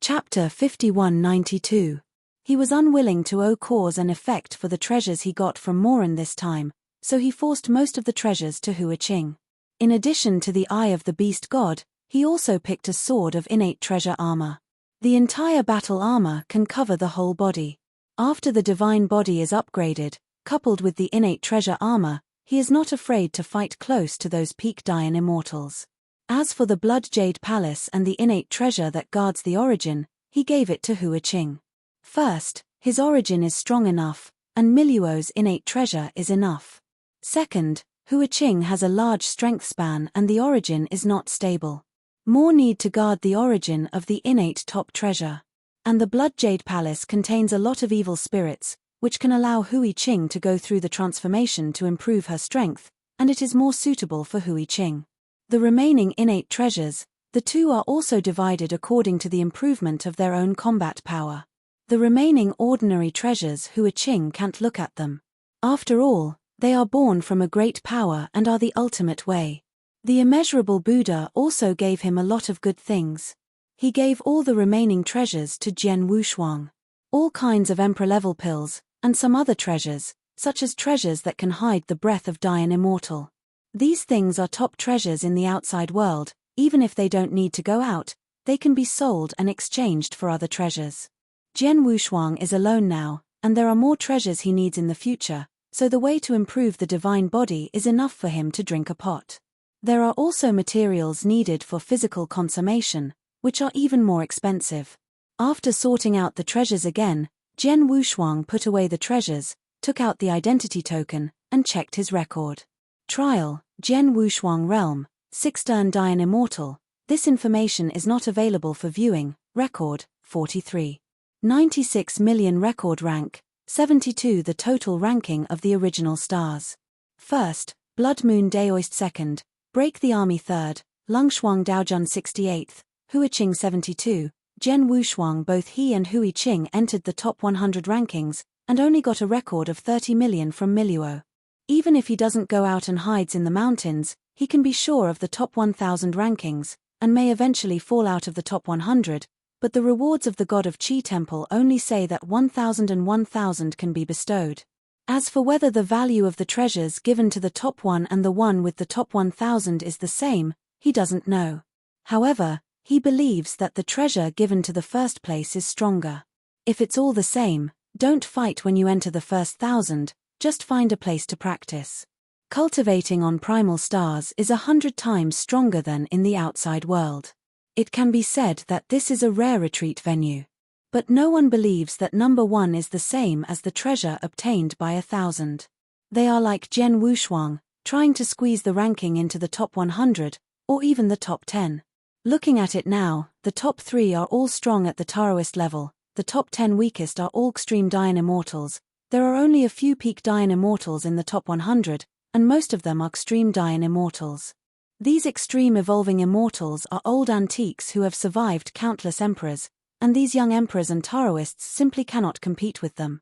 Chapter 5192. He was unwilling to owe cause and effect for the treasures he got from Moran this time, so he forced most of the treasures to Hua Qing. In addition to the eye of the beast god, he also picked a sword of innate treasure armor. The entire battle armor can cover the whole body. After the divine body is upgraded, coupled with the innate treasure armor, he is not afraid to fight close to those peak Dian immortals. As for the Blood Jade Palace and the innate treasure that guards the origin, he gave it to Hua Qing. First, his origin is strong enough, and Miluo's innate treasure is enough. Second, Hua Qing has a large strength span and the origin is not stable. More need to guard the origin of the innate top treasure. And the Blood Jade Palace contains a lot of evil spirits, which can allow Hua Qing to go through the transformation to improve her strength, and it is more suitable for Hua Qing. The remaining innate treasures, the two are also divided according to the improvement of their own combat power. The remaining ordinary treasures Hua Qing can't look at them. After all, they are born from a great power and are the ultimate way. The immeasurable Buddha also gave him a lot of good things. He gave all the remaining treasures to Jian Wushuang. All kinds of emperor-level pills, and some other treasures, such as treasures that can hide the breath of Dian Immortal. These things are top treasures in the outside world. Even if they don't need to go out, they can be sold and exchanged for other treasures. Jian Wushuang is alone now, and there are more treasures he needs in the future, so the way to improve the divine body is enough for him to drink a pot. There are also materials needed for physical consummation, which are even more expensive. After sorting out the treasures again, Jian Wushuang put away the treasures, took out the identity token, and checked his record. Trial, Jian Wushuang Realm, 6th Dian Immortal. This information is not available for viewing. Record, 43. 96 million record rank, 72 the total ranking of the original stars. First, Blood Moon Daoist 2nd, Break the Army 3rd, Lungshuang Daojun 68th, Hua Qing 72, Jian Wushuang. Both he and Hua Qing entered the top 100 rankings, and only got a record of 30 million from Miluo. Even if he doesn't go out and hides in the mountains, he can be sure of the top 1000 rankings, and may eventually fall out of the top 100, but the rewards of the God of Qi Temple only say that 1000 and 1000 can be bestowed. As for whether the value of the treasures given to the top 1 and the one with the top 1000 is the same, he doesn't know. However, he believes that the treasure given to the first place is stronger. If it's all the same, don't fight when you enter the first 1000, just find a place to practice. Cultivating on primal stars is 100 times stronger than in the outside world. It can be said that this is a rare retreat venue. But no one believes that number 1 is the same as the treasure obtained by 1000. They are like Jian Wushuang, trying to squeeze the ranking into the top 100, or even the top 10. Looking at it now, the top 3 are all strong at the Taoist level, the top 10 weakest are all extreme Dian Immortals, there are only a few peak Dian Immortals in the top 100, and most of them are extreme Dian Immortals. These extreme evolving immortals are old antiques who have survived countless emperors, and these young emperors and Taoists simply cannot compete with them.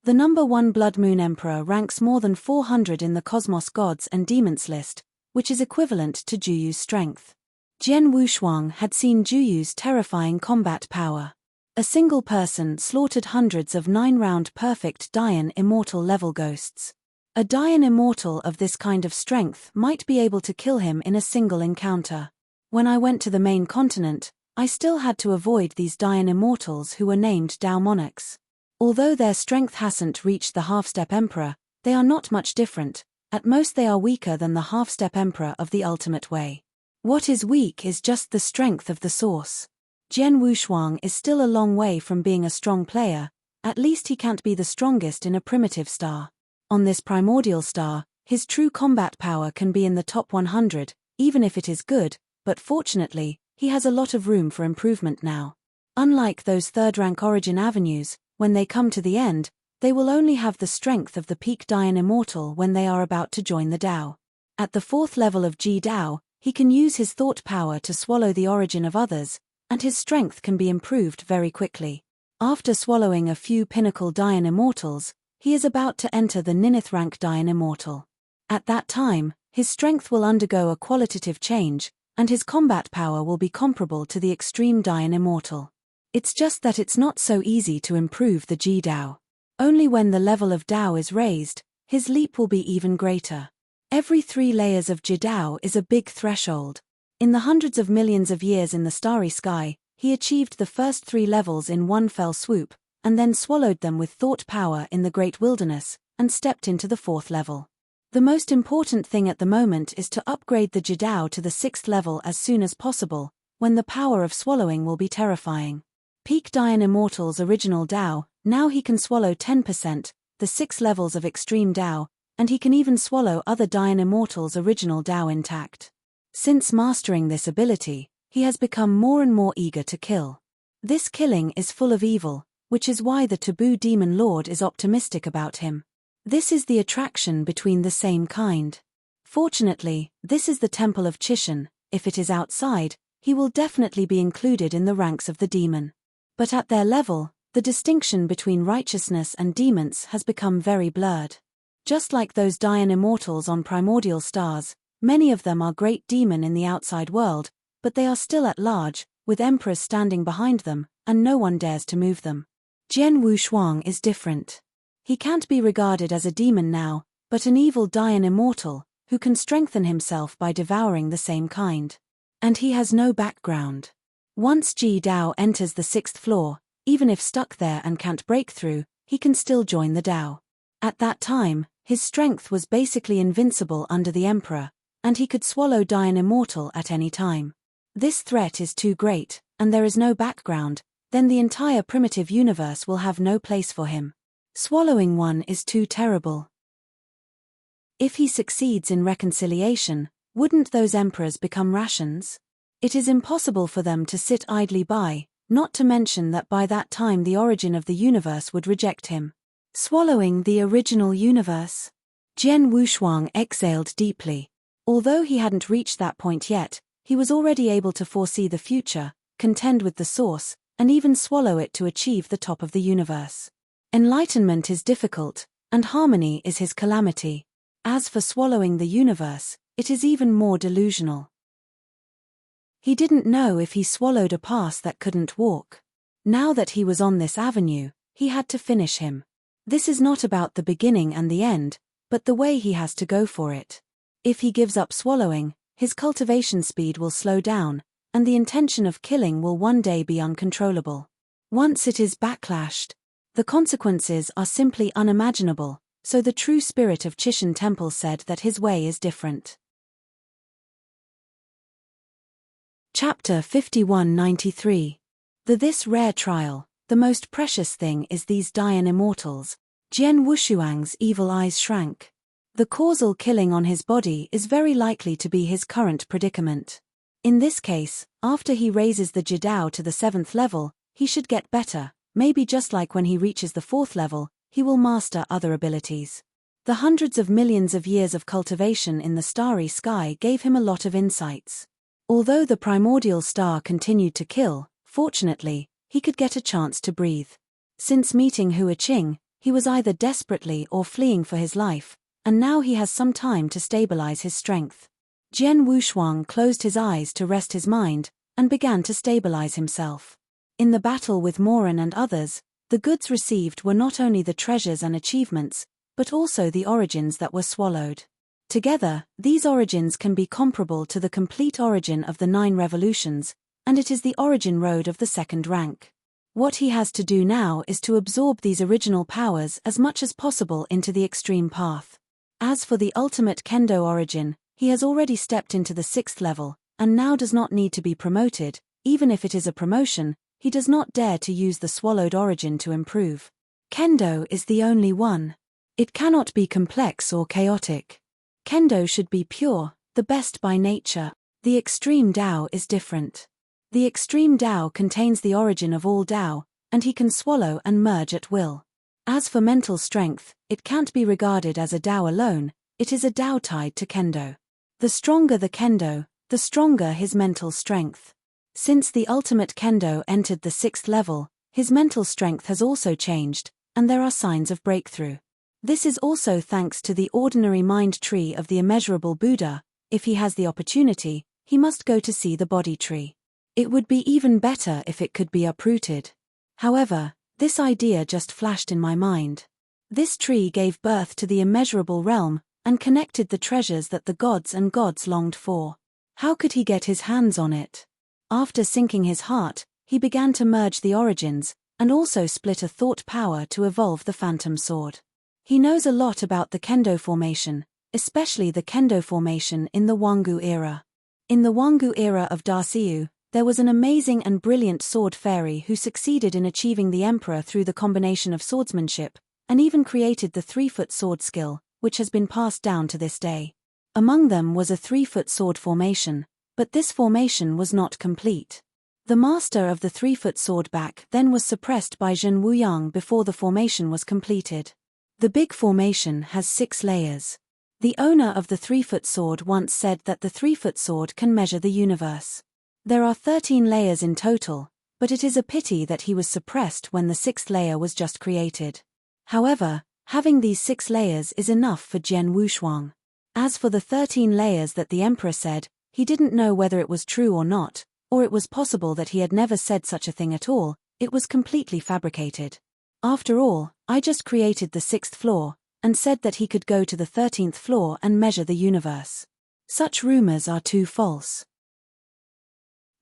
The number 1 Blood Moon Emperor ranks more than 400 in the Cosmos Gods and Demons list, which is equivalent to Juyu's strength. Jian Wushuang had seen Juyu's terrifying combat power. A single person slaughtered hundreds of 9-round perfect Dian Immortal level ghosts. A Dian Immortal of this kind of strength might be able to kill him in a single encounter. When I went to the main continent, I still had to avoid these Dian Immortals who were named Dao Monarchs. Although their strength hasn't reached the Half-Step Emperor, they are not much different. At most they are weaker than the Half-Step Emperor of the Ultimate Way. What is weak is just the strength of the source. Jian Wushuang is still a long way from being a strong player, at least he can't be the strongest in a primitive star. On this primordial star, his true combat power can be in the top 100, even if it is good, but fortunately, he has a lot of room for improvement now. Unlike those third-rank origin avenues, when they come to the end, they will only have the strength of the peak Dian Immortal when they are about to join the Dao. At the 4th level of Ji Dao, he can use his thought power to swallow the origin of others, and his strength can be improved very quickly. After swallowing a few pinnacle Dian Immortals, he is about to enter the 9th rank Dian Immortal. At that time, his strength will undergo a qualitative change, and his combat power will be comparable to the extreme Dian Immortal. It's just that it's not so easy to improve the Ji Dao. Only when the level of Dao is raised, his leap will be even greater. Every 3 layers of Ji Dao is a big threshold. In the hundreds of millions of years in the starry sky, he achieved the first 3 levels in one fell swoop, and then swallowed them with thought power in the great wilderness, and stepped into the 4th level. The most important thing at the moment is to upgrade the Ji Dao to the 6th level as soon as possible, when the power of swallowing will be terrifying. Peak Dian Immortal's original Dao, Now he can swallow 10%, the 6 levels of extreme Tao, and he can even swallow other Dayan Immortal's original Tao intact. Since mastering this ability, he has become more and more eager to kill. This killing is full of evil, which is why the taboo demon lord is optimistic about him. This is the attraction between the same kind. Fortunately, this is the temple of Chishan. If it is outside, he will definitely be included in the ranks of the demon. But at their level, the distinction between righteousness and demons has become very blurred. Just like those Dayan Immortals on primordial stars, many of them are great demon in the outside world, but they are still at large, with emperors standing behind them, and no one dares to move them. Jian Wushuang is different. He can't be regarded as a demon now, but an evil Dayan Immortal, who can strengthen himself by devouring the same kind. And he has no background. Once Ji Dao enters the 6th floor, even if stuck there and can't break through, he can still join the Dao. At that time, his strength was basically invincible under the Emperor, and he could swallow Dayan Immortal at any time. This threat is too great, and there is no background, then the entire primitive universe will have no place for him. Swallowing one is too terrible. If he succeeds in reconciliation, wouldn't those emperors become rations? It is impossible for them to sit idly by, not to mention that by that time the origin of the universe would reject him. Swallowing the original universe. Jian Wushuang exhaled deeply. Although he hadn't reached that point yet, he was already able to foresee the future, contend with the source, and even swallow it to achieve the top of the universe. Enlightenment is difficult, and harmony is his calamity. As for swallowing the universe, it is even more delusional. He didn't know if he swallowed a pass that couldn't walk. Now that he was on this avenue, he had to finish him. This is not about the beginning and the end, but the way he has to go for it. If he gives up swallowing, his cultivation speed will slow down, and the intention of killing will one day be uncontrollable. Once it is backlashed, the consequences are simply unimaginable, so the true spirit of Chishan Temple said that his way is different. Chapter 5193. This rare trial, the most precious thing is these Dayan Immortals. Jian Wushuang's evil eyes shrank. The causal killing on his body is very likely to be his current predicament. In this case, after he raises the Jidao to the 7th level, he should get better, maybe just like when he reaches the 4th level, he will master other abilities. The hundreds of millions of years of cultivation in the starry sky gave him a lot of insights. Although the primordial star continued to kill, fortunately, he could get a chance to breathe. Since meeting Hua Qing, he was either desperately or fleeing for his life, and now he has some time to stabilize his strength. Jian Wushuang closed his eyes to rest his mind, and began to stabilize himself. In the battle with Moran and others, the goods received were not only the treasures and achievements, but also the origins that were swallowed. Together, these origins can be comparable to the complete origin of the 9 revolutions, and it is the origin road of the 2nd rank. What he has to do now is to absorb these original powers as much as possible into the extreme path. As for the ultimate kendo origin, he has already stepped into the 6th level, and now does not need to be promoted. Even if it is a promotion, he does not dare to use the swallowed origin to improve. Kendo is the only one. It cannot be complex or chaotic. Kendo should be pure, the best by nature. The extreme Tao is different. The extreme Tao contains the origin of all Tao, and he can swallow and merge at will. As for mental strength, it can't be regarded as a Tao alone, it is a Tao tied to Kendo. The stronger the Kendo, the stronger his mental strength. Since the ultimate Kendo entered the 6th level, his mental strength has also changed, and there are signs of breakthrough. This is also thanks to the ordinary mind tree of the immeasurable Buddha. If he has the opportunity, he must go to see the body tree. It would be even better if it could be uprooted. However, this idea just flashed in my mind. This tree gave birth to the immeasurable realm, and connected the treasures that the gods and gods longed for. How could he get his hands on it? After sinking his heart, he began to merge the origins, and also split a thought power to evolve the phantom sword. He knows a lot about the Kendo formation, especially the Kendo formation in the Wangu era. In the Wangu era of Darciu, there was an amazing and brilliant sword fairy who succeeded in achieving the emperor through the combination of swordsmanship, and even created the 3-foot sword skill, which has been passed down to this day. Among them was a 3-foot sword formation, but this formation was not complete. The master of the 3-foot sword back then was suppressed by Zhen Wuyang before the formation was completed. The big formation has 6 layers. The owner of the 3-foot sword once said that the 3-foot sword can measure the universe. There are 13 layers in total, but it is a pity that he was suppressed when the 6th layer was just created. However, having these 6 layers is enough for Jian Wushuang. As for the 13 layers that the emperor said, he didn't know whether it was true or not, or it was possible that he had never said such a thing at all. It was completely fabricated. After all, I just created the 6th floor, and said that he could go to the 13th floor and measure the universe. Such rumors are too false.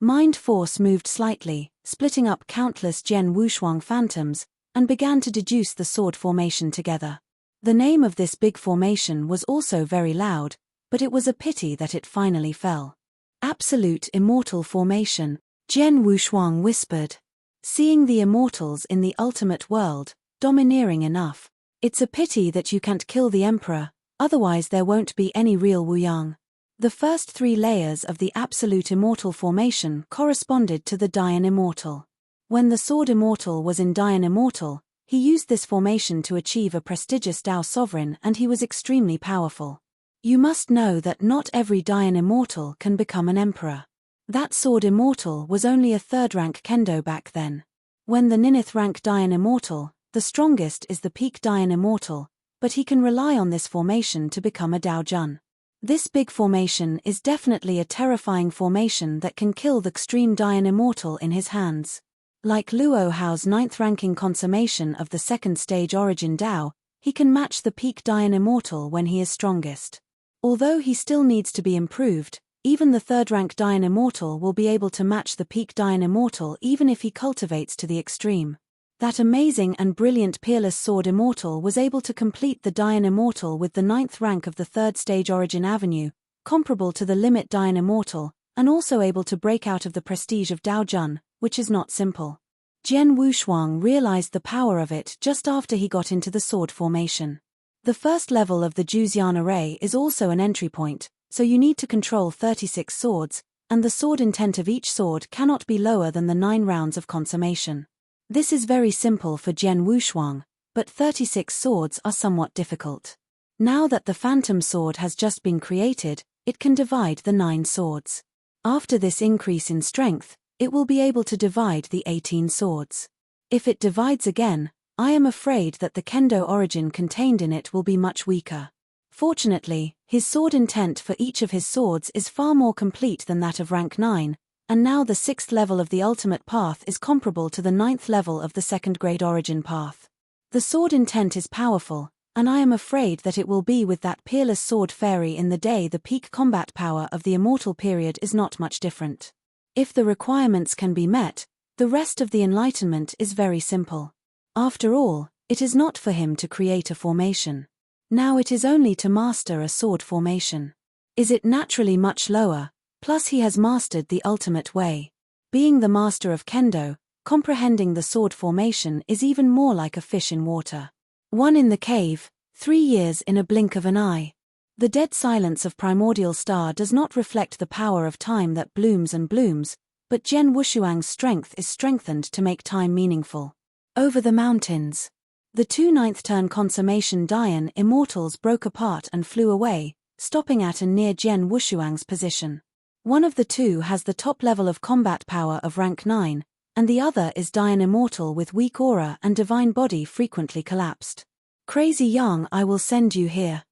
Mind Force moved slightly, splitting up countless Jian Wushuang phantoms, and began to deduce the sword formation together. The name of this big formation was also very loud, but it was a pity that it finally fell. Absolute Immortal Formation, Jian Wushuang whispered. Seeing the immortals in the ultimate world, domineering enough. It's a pity that you can't kill the emperor, otherwise there won't be any real Wuyang. The first 3 layers of the Absolute Immortal Formation corresponded to the Dian Immortal. When the Sword Immortal was in Dian Immortal, he used this formation to achieve a prestigious Dao Sovereign, and he was extremely powerful. You must know that not every Dian Immortal can become an emperor. That Sword Immortal was only a 3rd-rank Kendo back then. When the 9th rank Dian Immortal, the strongest is the Peak Dian Immortal, but he can rely on this formation to become a Dao Jun. This big formation is definitely a terrifying formation that can kill the extreme Dian Immortal in his hands. Like Luo Hao's 9th ranking consummation of the 2nd stage Origin Dao, he can match the Peak Dian Immortal when he is strongest. Although he still needs to be improved, even the 3rd-rank Dian Immortal will be able to match the Peak Dian Immortal even if he cultivates to the extreme. That amazing and brilliant Peerless Sword Immortal was able to complete the Dian Immortal with the 9th rank of the 3rd stage Origin Avenue, comparable to the Limit Dian Immortal, and also able to break out of the prestige of Dao Jun, which is not simple. Jian Wushuang realized the power of it just after he got into the sword formation. The first level of the Juzian array is also an entry point, so you need to control 36 swords, and the sword intent of each sword cannot be lower than the 9 rounds of consummation. This is very simple for Jian Wushuang, but 36 swords are somewhat difficult. Now that the Phantom Sword has just been created, it can divide the 9 swords. After this increase in strength, it will be able to divide the 18 swords. If it divides again, I am afraid that the Kendo origin contained in it will be much weaker. Fortunately, his sword intent for each of his swords is far more complete than that of rank 9, and now the 6th level of the ultimate path is comparable to the 9th level of the 2nd grade origin path. The sword intent is powerful, and I am afraid that it will be with that Peerless Sword Fairy in the day the peak combat power of the immortal period is not much different. If the requirements can be met, the rest of the enlightenment is very simple. After all, it is not for him to create a formation. Now it is only to master a sword formation. Is it naturally much lower, plus he has mastered the ultimate way. Being the master of Kendo, comprehending the sword formation is even more like a fish in water. 1 in the cave, 3 years in a blink of an eye. The dead silence of primordial star does not reflect the power of time that blooms and blooms, but Jian Wushuang's strength is strengthened to make time meaningful. Over the mountains. The 2 9th turn consummation Dian immortals broke apart and flew away, stopping at and near Jian Wushuang's position. One of the 2 has the top level of combat power of rank 9, and the other is Dian immortal with weak aura and divine body frequently collapsed. Crazy Yang, I will send you here.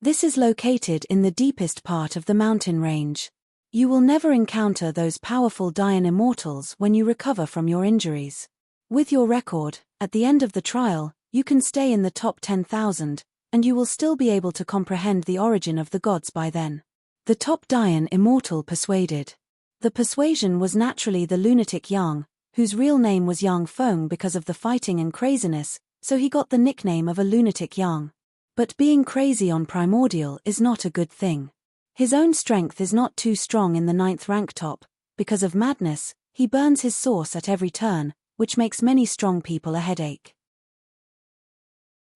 This is located in the deepest part of the mountain range. You will never encounter those powerful Dian immortals when you recover from your injuries. With your record, at the end of the trial, you can stay in the top 10,000, and you will still be able to comprehend the origin of the gods by then. The top Dian immortal persuaded. The persuasion was naturally the lunatic Yang, whose real name was Yang Feng because of the fighting and craziness, so he got the nickname of a lunatic Yang. But being crazy on primordial is not a good thing. His own strength is not too strong in the 9th rank top, Because of madness, he burns his sauce at every turn, which makes many strong people a headache.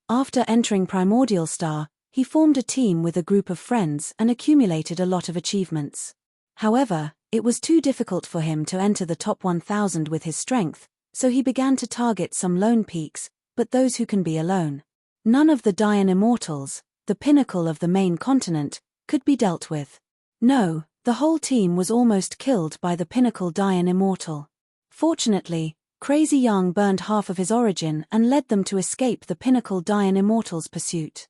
After entering Primordial Star, he formed a team with a group of friends and accumulated a lot of achievements. However, it was too difficult for him to enter the top 1000 with his strength, so he began to target some lone peaks, but those who can be alone. None of the Dian Immortals, the pinnacle of the main continent, could be dealt with. No, the whole team was almost killed by the pinnacle Dian Immortal. Fortunately, Crazy Young burned half of his origin and led them to escape the pinnacle Dian Immortal's pursuit.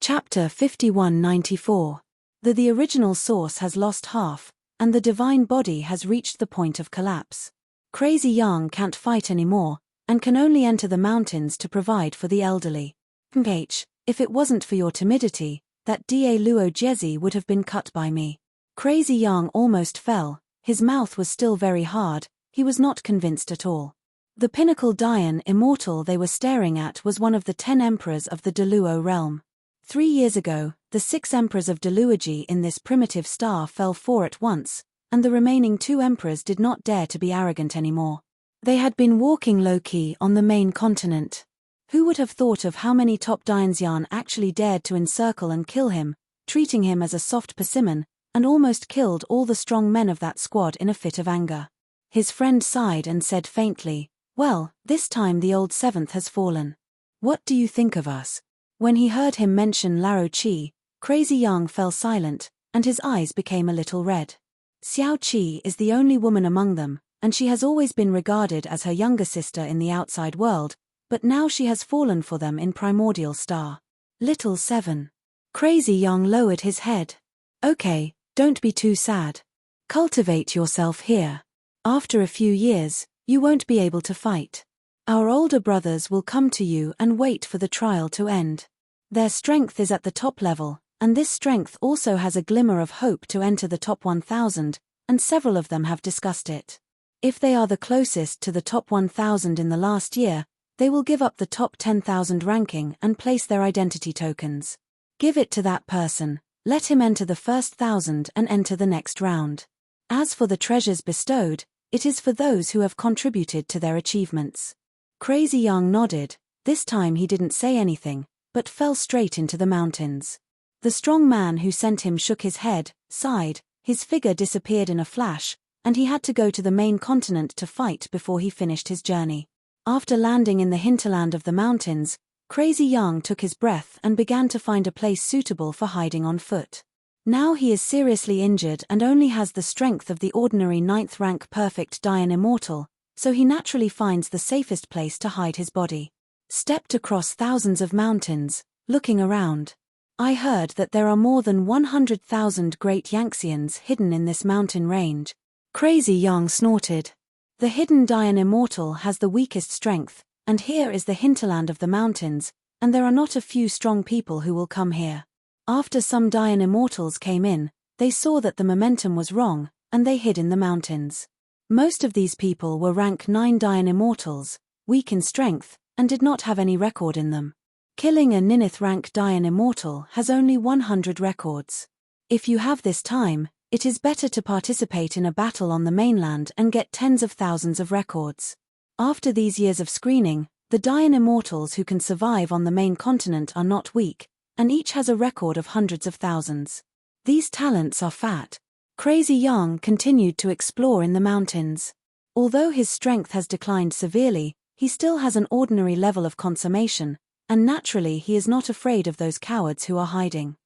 Chapter 5194. The original source has lost half, and the divine body has reached the point of collapse. Crazy Young can't fight anymore, and can only enter the mountains to provide for the elderly. If it wasn't for your timidity, that Da Luo Jezi would have been cut by me. Crazy Young almost fell, his mouth was still very hard, he was not convinced at all. The pinnacle Dian Immortal they were staring at was one of the 10 emperors of the Deluo realm. 3 years ago, the 6 emperors of Deluoji in this primitive star fell 4 at once, and the remaining 2 emperors did not dare to be arrogant anymore. They had been walking low-key on the main continent. Who would have thought of how many top Dianxian actually dared to encircle and kill him, treating him as a soft persimmon, and almost killed all the strong men of that squad in a fit of anger. His friend sighed and said faintly, "Well, this time the old 7th has fallen. What do you think of us?" When he heard him mention Laro Qi, Crazy Young fell silent, and his eyes became a little red. Xiao Qi is the only woman among them, and she has always been regarded as her younger sister in the outside world, but now she has fallen for them in Primordial Star. Little 7. Crazy Young lowered his head. "Okay, don't be too sad. Cultivate yourself here. After a few years, you won't be able to fight. Our older brothers will come to you and wait for the trial to end. Their strength is at the top level, and this strength also has a glimmer of hope to enter the top 1000, and several of them have discussed it. If they are the closest to the top 1000 in the last year, they will give up the top 10,000 ranking and place their identity tokens. Give it to that person, let him enter the first 1000 and enter the next round. As for the treasures bestowed, it is for those who have contributed to their achievements." Crazy Young nodded. This time he didn't say anything, but fell straight into the mountains. The strong man who sent him shook his head, sighed, his figure disappeared in a flash, and he had to go to the main continent to fight before he finished his journey. After landing in the hinterland of the mountains, Crazy Young took his breath and began to find a place suitable for hiding on foot. Now he is seriously injured and only has the strength of the ordinary 9th rank perfect Dian Immortal, so he naturally finds the safest place to hide his body. Stepped across thousands of mountains, looking around. I heard that there are more than 100,000 great Yanxians hidden in this mountain range. Crazy Young snorted. The hidden Dian Immortal has the weakest strength, and here is the hinterland of the mountains, and there are not a few strong people who will come here. After some Dian Immortals came in, they saw that the momentum was wrong, and they hid in the mountains. Most of these people were rank 9 Dian Immortals, weak in strength, and did not have any record in them. Killing a Nineth rank Dian Immortal has only 100 records. If you have this time, it is better to participate in a battle on the mainland and get tens of thousands of records. After these years of screening, the Dian Immortals who can survive on the main continent are not weak, and each has a record of hundreds of thousands. These talents are fat. Crazy Young continued to explore in the mountains. Although his strength has declined severely, he still has an ordinary level of consummation, and naturally he is not afraid of those cowards who are hiding.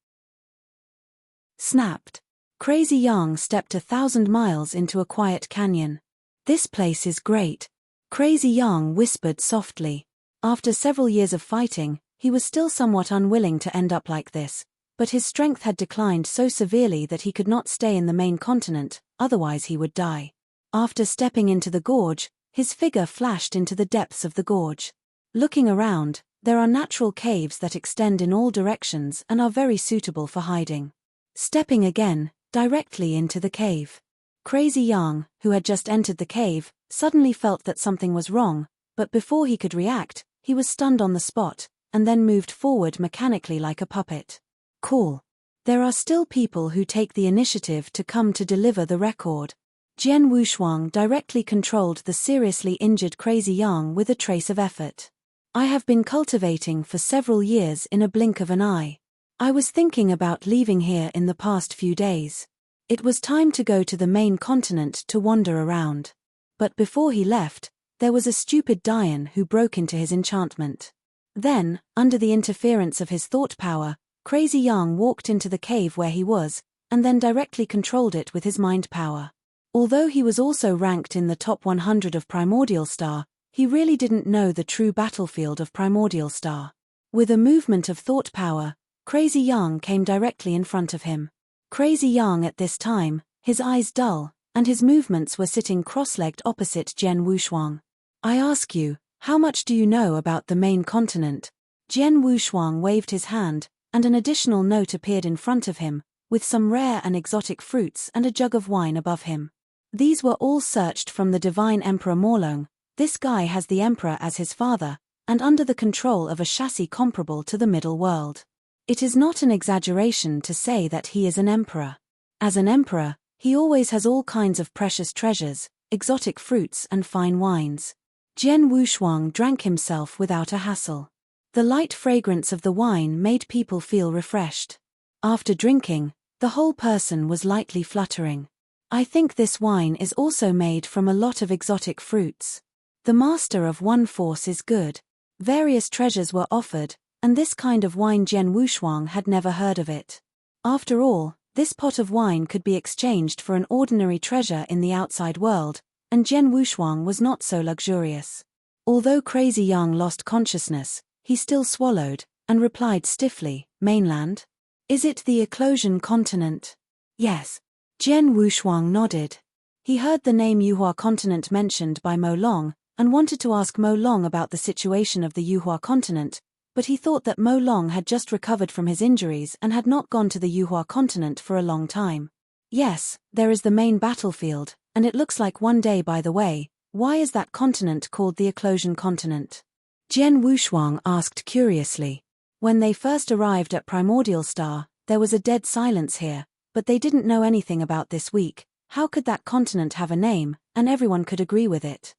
Snapped. Crazy Young stepped 1,000 miles into a quiet canyon. "This place is great," Crazy Young whispered softly. After several years of fighting, he was still somewhat unwilling to end up like this, but his strength had declined so severely that he could not stay in the main continent, otherwise he would die. After stepping into the gorge, his figure flashed into the depths of the gorge. Looking around, there are natural caves that extend in all directions and are very suitable for hiding. Stepping again, directly into the cave. Crazy Young, who had just entered the cave, suddenly felt that something was wrong, but before he could react, he was stunned on the spot, and then moved forward mechanically like a puppet. Cool. There are still people who take the initiative to come to deliver the record. Jian Wushuang directly controlled the seriously injured Crazy Yang with a trace of effort. I have been cultivating for several years in a blink of an eye. I was thinking about leaving here in the past few days. It was time to go to the main continent to wander around. But before he left, there was a stupid Dayan who broke into his enchantment. Then, under the interference of his thought power, Crazy Yang walked into the cave where he was, and then directly controlled it with his mind power. Although he was also ranked in the top 100 of Primordial Star, he really didn't know the true battlefield of Primordial Star. With a movement of thought power, Crazy Yang came directly in front of him. Crazy Yang at this time, his eyes dull, and his movements were sitting cross-legged opposite Jian Wushuang. I ask you, how much do you know about the main continent? Jian Wushuang waved his hand, and an additional note appeared in front of him, with some rare and exotic fruits and a jug of wine above him. These were all searched from the divine Emperor Morlong. This guy has the Emperor as his father, and under the control of a chassis comparable to the middle world. It is not an exaggeration to say that he is an emperor. As an emperor, he always has all kinds of precious treasures, exotic fruits and fine wines. Jian Wushuang drank himself without a hassle. The light fragrance of the wine made people feel refreshed. After drinking, the whole person was lightly fluttering. I think this wine is also made from a lot of exotic fruits. The master of one force is good. Various treasures were offered, and this kind of wine Jian Wushuang had never heard of it. After all, this pot of wine could be exchanged for an ordinary treasure in the outside world, and Jian Wushuang was not so luxurious. Although Crazy Yang lost consciousness, he still swallowed, and replied stiffly, mainland? Is it the Eclosion continent? Yes. Jian Wushuang nodded. He heard the name Yuhua continent mentioned by Mo Long, and wanted to ask Mo Long about the situation of the Yuhua continent, but he thought that Mo Long had just recovered from his injuries and had not gone to the Yuhua continent for a long time. Yes, there is the main battlefield, and it looks like one day. By the way, why is that continent called the Eclosion continent? Jian Wushuang asked curiously. When they first arrived at Primordial Star, there was a dead silence here, but they didn't know anything about this week. How could that continent have a name, and everyone could agree with it?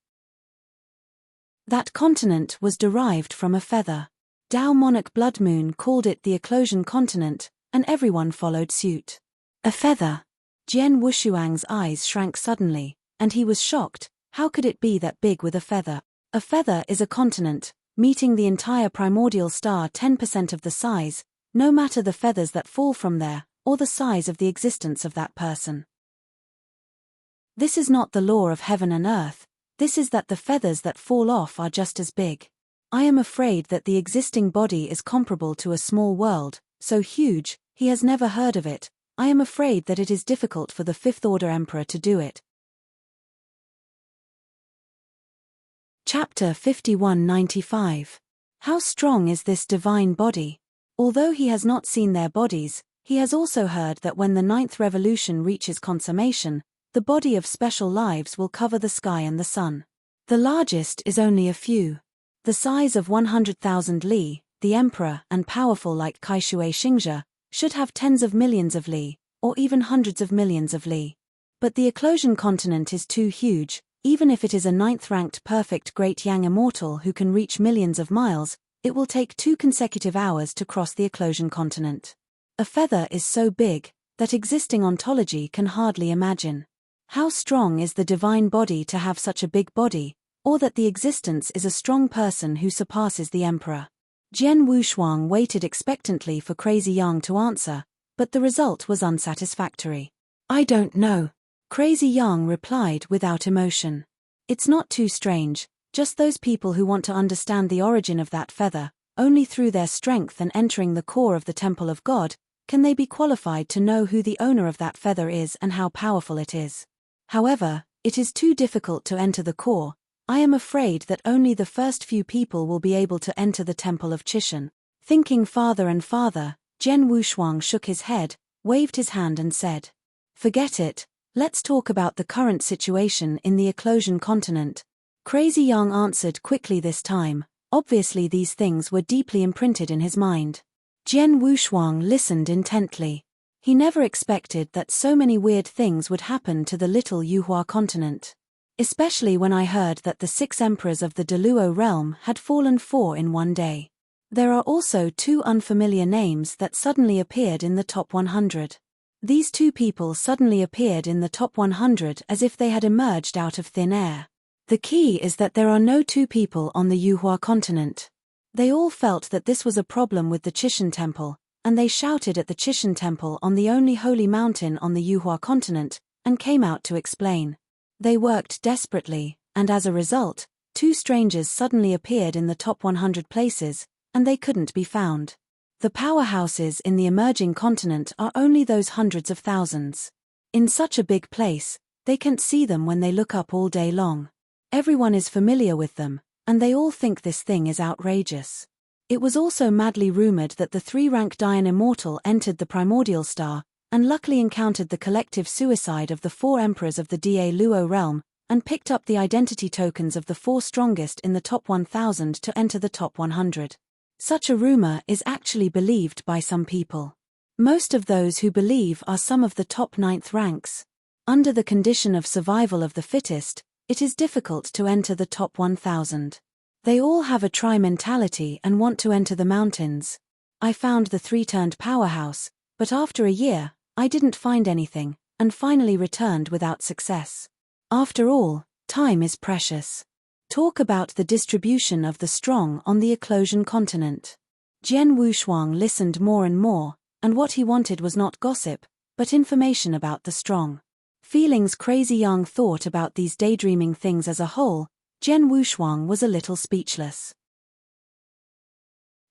That continent was derived from a feather. Dao Monarch Blood Moon called it the Eclosion continent, and everyone followed suit. A feather? Jian Wushuang's eyes shrank suddenly, and he was shocked. How could it be that big with a feather? A feather is a continent, meeting the entire Primordial Star 10% of the size, no matter the feathers that fall from there, or the size of the existence of that person. This is not the law of heaven and earth. This is that the feathers that fall off are just as big. I am afraid that the existing body is comparable to a small world, so huge, he has never heard of it. I am afraid that it is difficult for the Fifth Order Emperor to do it. Chapter 5195. How strong is this divine body? Although he has not seen their bodies, he has also heard that when the ninth revolution reaches consummation, the body of special lives will cover the sky and the sun. The largest is only a few. The size of 100,000 li, the emperor and powerful like Kaishui Xingzhe, should have tens of millions of li, or even hundreds of millions of li. But the Eclosion continent is too huge. Even if it is a ninth-ranked perfect Great Yang immortal who can reach millions of miles, it will take 2 consecutive hours to cross the Eclosion continent. A feather is so big that existing ontology can hardly imagine. How strong is the divine body to have such a big body, or that the existence is a strong person who surpasses the emperor? Jian Wushuang waited expectantly for Crazy Yang to answer, but the result was unsatisfactory. I don't know. Crazy Yang replied without emotion. It's not too strange, just those people who want to understand the origin of that feather. Only through their strength and entering the core of the Temple of God, can they be qualified to know who the owner of that feather is and how powerful it is. However, it is too difficult to enter the core. I am afraid that only the first few people will be able to enter the Temple of Chishan. Thinking farther and farther, Jian Wushuang shook his head, waved his hand and said, "Forget it, let's talk about the current situation in the Eclosion continent." Crazy Yang answered quickly this time. Obviously these things were deeply imprinted in his mind. Jian Wushuang listened intently. He never expected that so many weird things would happen to the little Yuhua continent. Especially when I heard that the 6 emperors of the Deluo realm had fallen 4 in one day. There are also 2 unfamiliar names that suddenly appeared in the top 100. These 2 people suddenly appeared in the top 100 as if they had emerged out of thin air. The key is that there are no 2 people on the Yuhua continent. They all felt that this was a problem with the Chishan temple, and they shouted at the Chishan temple on the only holy mountain on the Yuhua continent, and came out to explain. They worked desperately, and as a result, 2 strangers suddenly appeared in the top 100 places, and they couldn't be found. The powerhouses in the emerging continent are only those hundreds of thousands. In such a big place, they can't see them when they look up all day long. Everyone is familiar with them, and they all think this thing is outrageous. It was also madly rumored that the 3-rank Dian Immortal entered the primordial star, and luckily encountered the collective suicide of the 4 emperors of the Da Luo realm, and picked up the identity tokens of the 4 strongest in the top 1000 to enter the top 100. Such a rumor is actually believed by some people. Most of those who believe are some of the top 9th ranks. Under the condition of survival of the fittest, it is difficult to enter the top 1000. They all have a try mentality and want to enter the mountains. I found the 3-turned powerhouse, but after a year, I didn't find anything, and finally returned without success. After all, time is precious. Talk about the distribution of the strong on the Eclosian continent. Jian Wushuang listened more and more, and what he wanted was not gossip, but information about the strong. Feeling's crazy young thought about these daydreaming things as a whole, Jian Wushuang was a little speechless.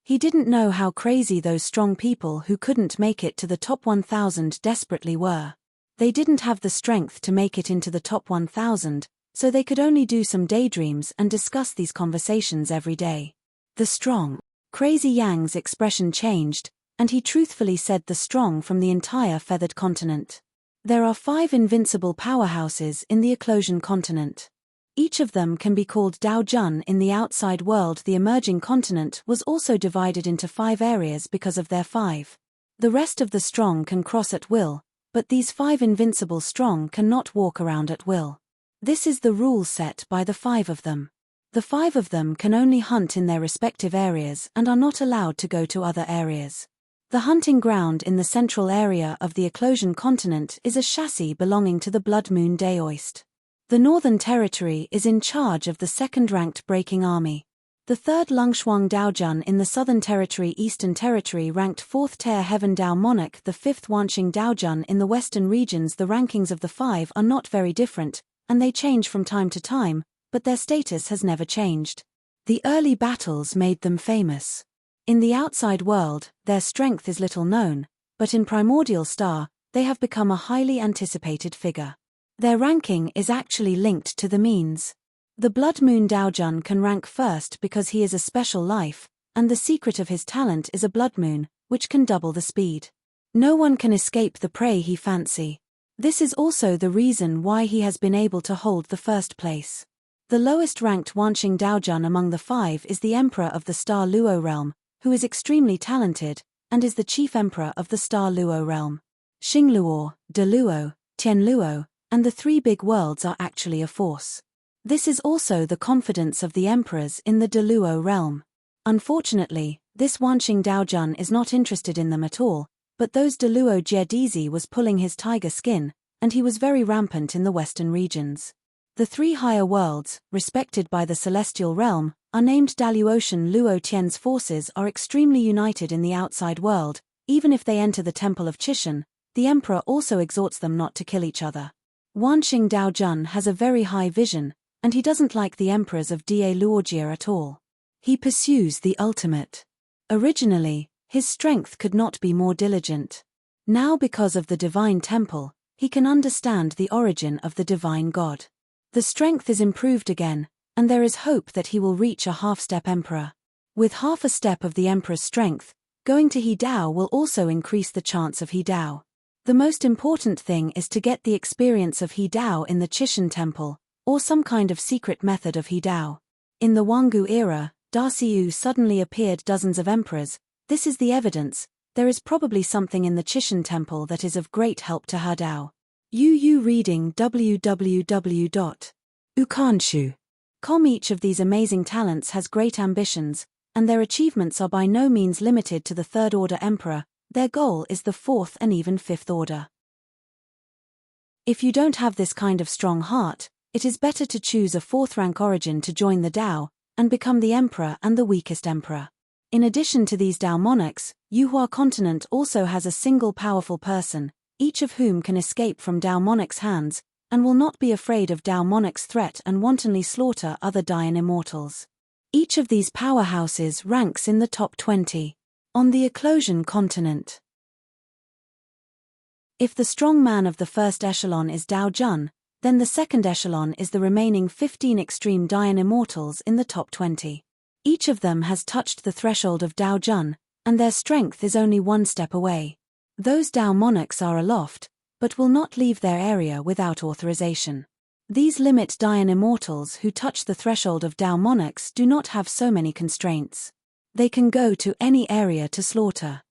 He didn't know how crazy those strong people who couldn't make it to the top 1000 desperately were. They didn't have the strength to make it into the top 1000, so they could only do some daydreams and discuss these conversations every day. The strong. Crazy Yang's expression changed, and he truthfully said the strong from the entire feathered continent. There are 5 invincible powerhouses in the Eclosian continent. Each of them can be called Dao Jun in the outside world. The emerging continent was also divided into 5 areas because of their 5. The rest of the strong can cross at will, but these 5 invincible strong cannot walk around at will. This is the rule set by the 5 of them. The 5 of them can only hunt in their respective areas and are not allowed to go to other areas. The hunting ground in the central area of the Eclosian continent is a chassis belonging to the Blood Moon Daoist. The Northern Territory is in charge of the 2nd-ranked Breaking Army. The 3rd Lungshuang Daojun in the Southern Territory, Eastern Territory ranked 4th Tier Heaven Dao Monarch, the 5th Wanqing Daojun in the Western regions. The rankings of the 5 are not very different, and they change from time to time, but their status has never changed. The early battles made them famous. In the outside world, their strength is little known, but in Primordial Star, they have become a highly anticipated figure. Their ranking is actually linked to the means. The Blood Moon Daojun can rank first because he is a special life, and the secret of his talent is a blood moon, which can double the speed. No one can escape the prey he fancy. This is also the reason why he has been able to hold the first place. The lowest ranked Wanqing Daojun among the 5 is the Emperor of the Star Luo realm, who is extremely talented, and is the chief emperor of the Star Luo realm. Xingluo, Deluo, Tianluo, and the 3 big worlds are actually a force. This is also the confidence of the emperors in the Deluo realm. Unfortunately, this Wanqing Daojun is not interested in them at all, but those Deluo Jiedizi was pulling his tiger skin, and he was very rampant in the western regions. The 3 higher worlds, respected by the celestial realm, are named Daluotian. Luo Tian's forces are extremely united in the outside world. Even if they enter the Temple of Chishan, the emperor also exhorts them not to kill each other. Wanqing Daojun has a very high vision, and he doesn't like the emperors of Da Luojia at all. He pursues the ultimate. Originally, his strength could not be more diligent. Now, because of the divine temple, he can understand the origin of the divine god. The strength is improved again, and there is hope that he will reach a half-step emperor. With half a step of the emperor's strength, going to He Dao will also increase the chance of He Dao. The most important thing is to get the experience of He Dao in the Chishan temple, or some kind of secret method of He Dao. In the Wangu era, Da Xiu suddenly appeared dozens of emperors. This is the evidence there is probably something in the Chishan temple that is of great help to her Dao. UU reading www.ukanshu.com. Each of these amazing talents has great ambitions, and their achievements are by no means limited to the third order emperor. Their goal is the fourth and even fifth order. If you don't have this kind of strong heart, it is better to choose a fourth rank origin to join the Dao, and become the emperor and the weakest emperor. In addition to these Dao monarchs, Yuhua continent also has a single powerful person, each of whom can escape from Dao monarch's hands, and will not be afraid of Dao monarch's threat and wantonly slaughter other Dayan immortals. Each of these powerhouses ranks in the top 20. On the Eclosion continent. If the strong man of the first echelon is Dao Jun, then the second echelon is the remaining 15 extreme Dayan immortals in the top 20. Each of them has touched the threshold of Dao Jun, and their strength is only one step away. Those Dao monarchs are aloft, but will not leave their area without authorization. These limit Dayan immortals who touch the threshold of Dao monarchs do not have so many constraints. They can go to any area to slaughter.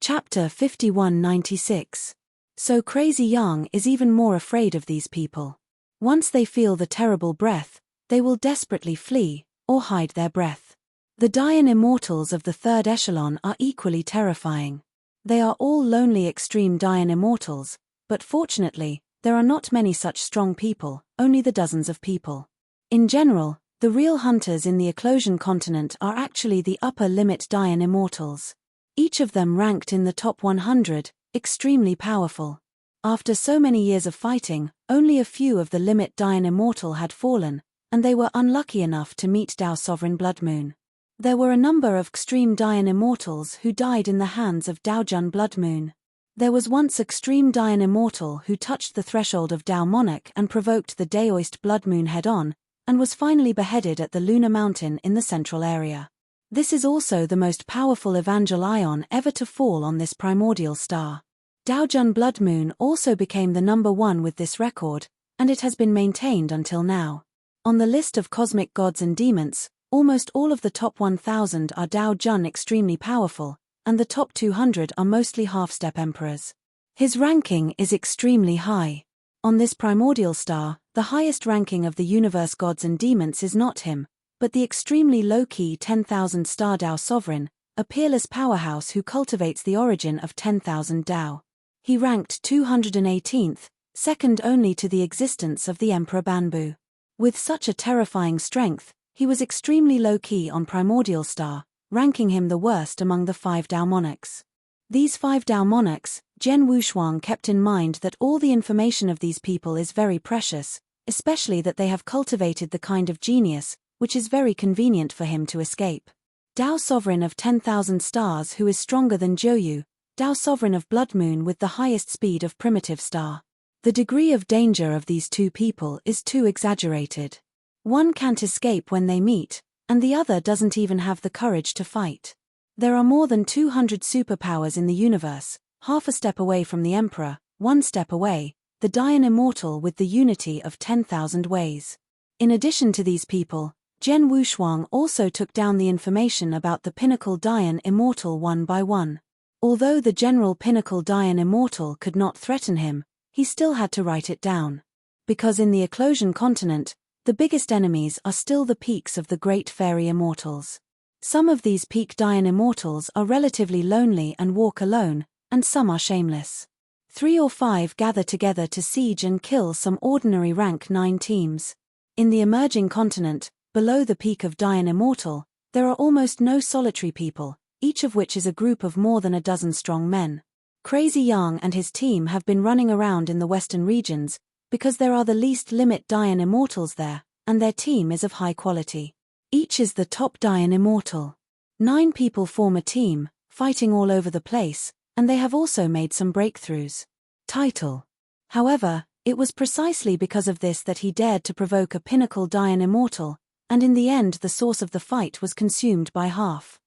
Chapter 5196. So Crazy Yang is even more afraid of these people. Once they feel the terrible breath, they will desperately flee, or hide their breath. The Dayan immortals of the third echelon are equally terrifying. They are all lonely extreme Dayan immortals, but fortunately, there are not many such strong people, only the dozens of people. In general, the real hunters in the Eclosion continent are actually the upper limit Dayan immortals. Each of them ranked in the top 100, extremely powerful. After so many years of fighting, only a few of the limit Dayan immortal had fallen, and they were unlucky enough to meet Dao Sovereign Blood Moon. There were a number of extreme Dayan immortals who died in the hands of Dao Jun Blood Moon. There was once extreme Dayan immortal who touched the threshold of Dao Monarch and provoked the Daoist Blood Moon head-on, and was finally beheaded at the Lunar Mountain in the central area. This is also the most powerful Evangelion ever to fall on this primordial star. Dao Jun Blood Moon also became the number one with this record, and it has been maintained until now. On the list of cosmic gods and demons, almost all of the top 1000 are Dao Jun extremely powerful, and the top 200 are mostly half-step emperors. His ranking is extremely high. On this primordial star, the highest ranking of the universe gods and demons is not him, but the extremely low-key 10,000 star Dao Sovereign, a peerless powerhouse who cultivates the origin of 10,000 Dao. He ranked 218th, second only to the existence of the Emperor Banbu. With such a terrifying strength, he was extremely low-key on primordial star, ranking him the worst among the 5 Dao monarchs. These 5 Dao monarchs, Zhen Wushuang kept in mind that all the information of these people is very precious, especially that they have cultivated the kind of genius, which is very convenient for him to escape. Dao Sovereign of 10,000 stars who is stronger than Zhouyu, Dao Sovereign of Blood Moon with the highest speed of primitive star. The degree of danger of these two people is too exaggerated. One can't escape when they meet, and the other doesn't even have the courage to fight. There are more than 200 superpowers in the universe, half a step away from the Emperor, one step away, the Dayan Immortal with the unity of 10,000 ways. In addition to these people, Zhen Wushuang also took down the information about the Pinnacle Dayan Immortal one by one. Although the general Pinnacle Dayan Immortal could not threaten him, he still had to write it down. Because in the Eclosion continent, the biggest enemies are still the peaks of the Great Fairy Immortals. Some of these peak Dayan Immortals are relatively lonely and walk alone, and some are shameless. 3 or 5 gather together to siege and kill some ordinary rank 9 teams. In the emerging continent, below the peak of Dayan Immortal, there are almost no solitary people, each of which is a group of more than a dozen strong men. Crazy Yang and his team have been running around in the western regions, because there are the least limit Dayan Immortals there, and their team is of high quality. Each is the top Dayan Immortal. 9 people form a team, fighting all over the place, and they have also made some breakthroughs. Title. However, it was precisely because of this that he dared to provoke a Pinnacle Dayan Immortal, and in the end the source of the fight was consumed by half.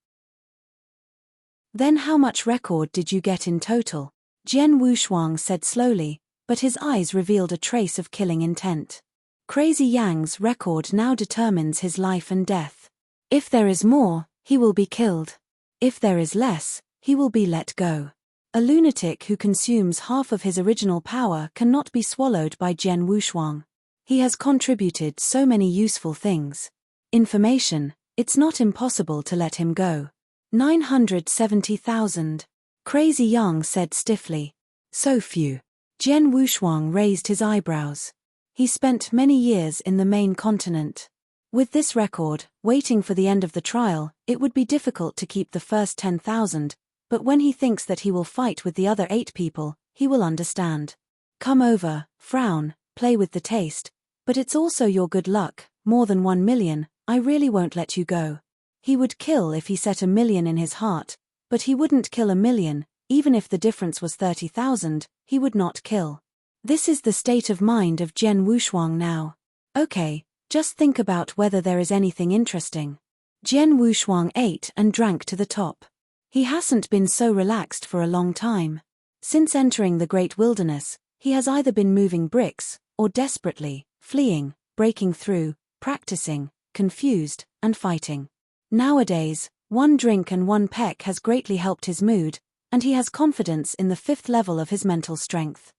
Then how much record did you get in total? Zhen Wushuang said slowly, but his eyes revealed a trace of killing intent. Crazy Yang's record now determines his life and death. If there is more, he will be killed. If there is less, he will be let go. A lunatic who consumes half of his original power cannot be swallowed by Jian Wushuang. He has contributed so many useful things. Information, it's not impossible to let him go. 970,000. Crazy Yang said stiffly. So few. Jian Wushuang raised his eyebrows. He spent many years in the main continent. With this record, waiting for the end of the trial, it would be difficult to keep the first 10,000, but when he thinks that he will fight with the other 8 people, he will understand. Come over, frown, play with the taste, but it's also your good luck, more than 1 million, I really won't let you go. He would kill if he set 1 million in his heart, but he wouldn't kill 1 million, even if the difference was 30,000, he would not kill. This is the state of mind of Jian Wushuang now. Okay, just think about whether there is anything interesting. Jian Wushuang ate and drank to the top. He hasn't been so relaxed for a long time. Since entering the great wilderness, he has either been moving bricks, or desperately, fleeing, breaking through, practicing, confused, and fighting. Nowadays, 1 drink and 1 peck has greatly helped his mood, and he has confidence in the 5th level of his mental strength.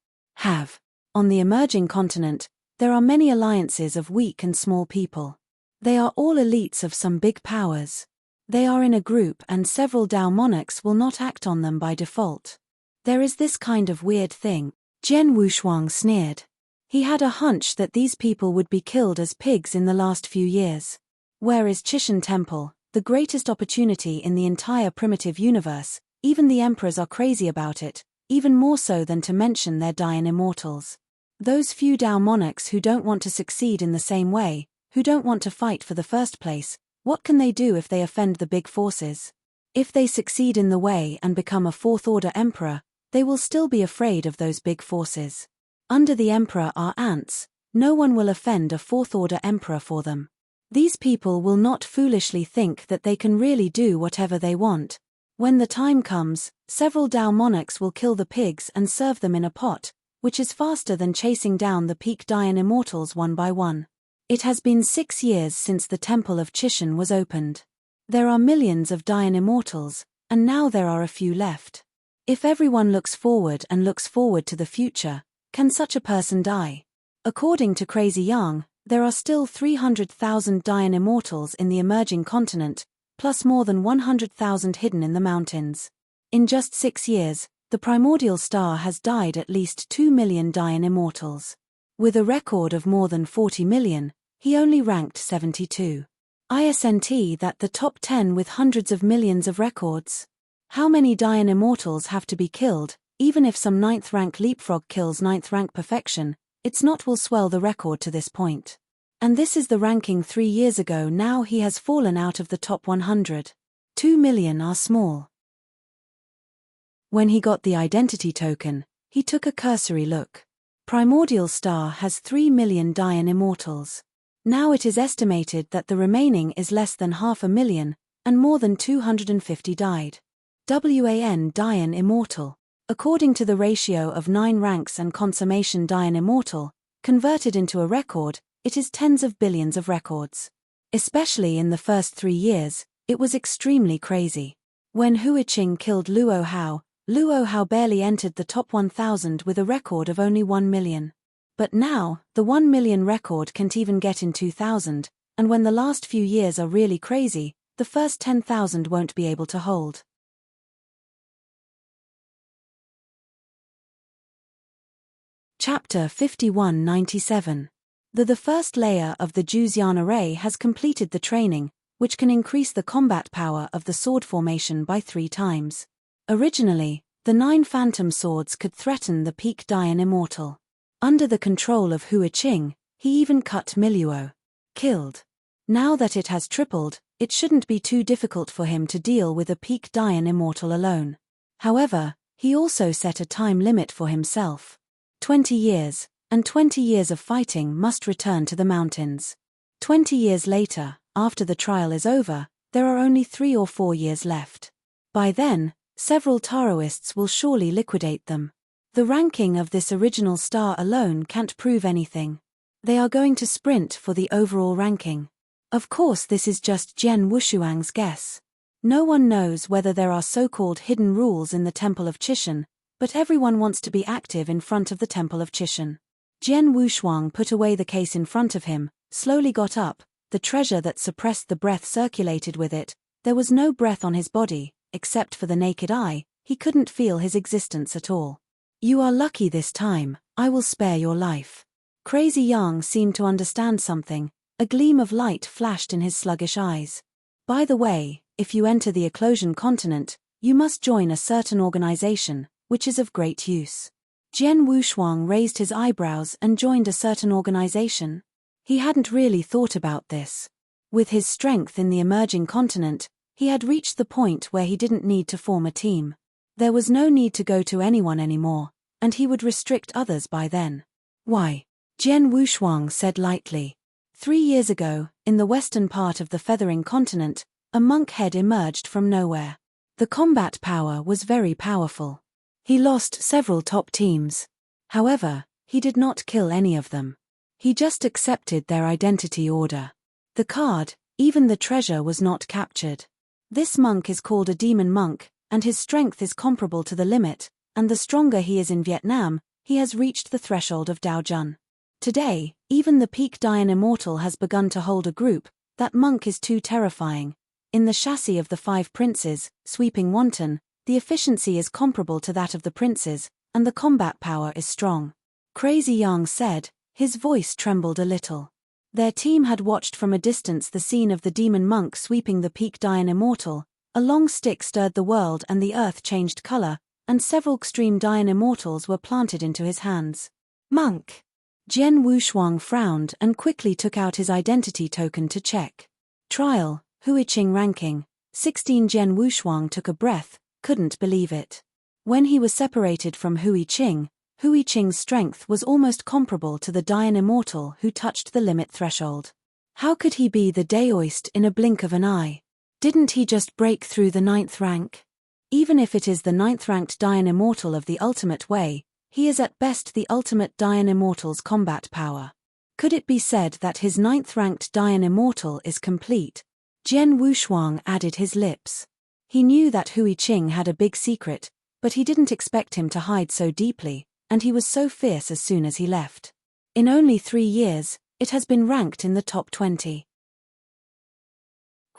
On the emerging continent, there are many alliances of weak and small people. They are all elites of some big powers. They are in a group and several Dao monarchs will not act on them by default. There is this kind of weird thing. Jian Wushuang sneered. He had a hunch that these people would be killed as pigs in the last few years. Where is Chishan Temple, the greatest opportunity in the entire primitive universe? Even the emperors are crazy about it, even more so than to mention their Dayan immortals. Those few Dao monarchs who don't want to succeed in the same way, who don't want to fight for the first place, what can they do if they offend the big forces? If they succeed in the way and become a 4th-order emperor, they will still be afraid of those big forces. Under the emperor are ants, no one will offend a 4th-order emperor for them. These people will not foolishly think that they can really do whatever they want. When the time comes, several Dao monarchs will kill the pigs and serve them in a pot, which is faster than chasing down the peak Dayan immortals one by one. It has been 6 years since the Temple of Chishan was opened. There are millions of Dayan immortals, and now there are a few left. If everyone looks forward to the future, can such a person die? According to Crazy Yang, there are still 300,000 Dayan immortals in the emerging continent, plus more than 100,000 hidden in the mountains. In just 6 years, the primordial star has died at least 2 million Dayan immortals. With a record of more than 40 million, he only ranked 72. Isn't that the top 10 with hundreds of millions of records? How many Dayan immortals have to be killed, even if some 9th rank leapfrog kills 9th rank perfection, it's not will swell the record to this point. And this is the ranking 3 years ago. Now he has fallen out of the top 100. 2 million are small. When he got the identity token, he took a cursory look. Primordial Star has 3 million Dayan immortals. Now it is estimated that the remaining is less than 500,000, and more than 250 died. WAN Dayan immortal. According to the ratio of 9 ranks and consummation Dayan immortal, converted into a record, it is tens of billions of records. Especially in the first 3 years, it was extremely crazy. When Huiqing killed Luo Hao barely entered the top 1,000 with a record of only 1 million. But now, the 1 million record can't even get in 2,000, and when the last few years are really crazy, the first 10,000 won't be able to hold. Chapter 5197. The first layer of the Juzian array has completed the training, which can increase the combat power of the sword formation by 3 times. Originally, the 9 phantom swords could threaten the peak Dayan immortal. Under the control of Huiqing, he even cut Miluo. Killed. Now that it has tripled, it shouldn't be too difficult for him to deal with a peak Dayan immortal alone. However, he also set a time limit for himself. 20 years, and 20 years of fighting must return to the mountains. 20 years later, after the trial is over, there are only 3 or 4 years left. By then, several Taoists will surely liquidate them. The ranking of this original star alone can't prove anything. They are going to sprint for the overall ranking. Of course, this is just Jian Wushuang's guess. No one knows whether there are so-called hidden rules in the Temple of Chishan, but everyone wants to be active in front of the Temple of Chishan. Jian Wushuang put away the case in front of him, slowly got up, the treasure that suppressed the breath circulated with it. There was no breath on his body, except for the naked eye, he couldn't feel his existence at all. You are lucky this time, I will spare your life. Crazy Yang seemed to understand something, a gleam of light flashed in his sluggish eyes. By the way, if you enter the Eclosion continent, you must join a certain organization, which is of great use. Jian Wushuang raised his eyebrows and joined a certain organization. He hadn't really thought about this. With his strength in the emerging continent, he had reached the point where he didn't need to form a team. There was no need to go to anyone anymore, and he would restrict others by then. Why? Jian Wushuang said lightly. 3 years ago, in the western part of the Feathering continent, a monk head emerged from nowhere. The combat power was very powerful. He lost several top teams. However, he did not kill any of them. He just accepted their identity order. The card, even the treasure, was not captured. This monk is called a demon monk, and his strength is comparable to the limit, and the stronger he is in Vietnam, he has reached the threshold of Daojun. Today, even the peak Dayan Immortal has begun to hold a group. That monk is too terrifying. In the chassis of the 5 princes, sweeping wanton, the efficiency is comparable to that of the princes, and the combat power is strong. Crazy Yang said, his voice trembled a little. Their team had watched from a distance the scene of the demon monk sweeping the peak Dayan Immortal. A long stick stirred the world and the earth changed color, and several extreme Dayan Immortals were planted into his hands. Monk! Jian Wushuang frowned and quickly took out his identity token to check. Trial, Huiqing ranking, 16. Jian Wushuang took a breath, couldn't believe it. When he was separated from Huiqing's strength was almost comparable to the Dayan Immortal who touched the limit threshold. How could he be the Daoist in a blink of an eye? Didn't he just break through the 9th rank? Even if it is the 9th-ranked Dayan Immortal of the ultimate way, he is at best the ultimate Dayan Immortal's combat power. Could it be said that his 9th-ranked Dayan Immortal is complete? Jian Wushuang added his lips. He knew that Huiqing had a big secret, but he didn't expect him to hide so deeply, and he was so fierce as soon as he left. In only 3 years, it has been ranked in the top 20.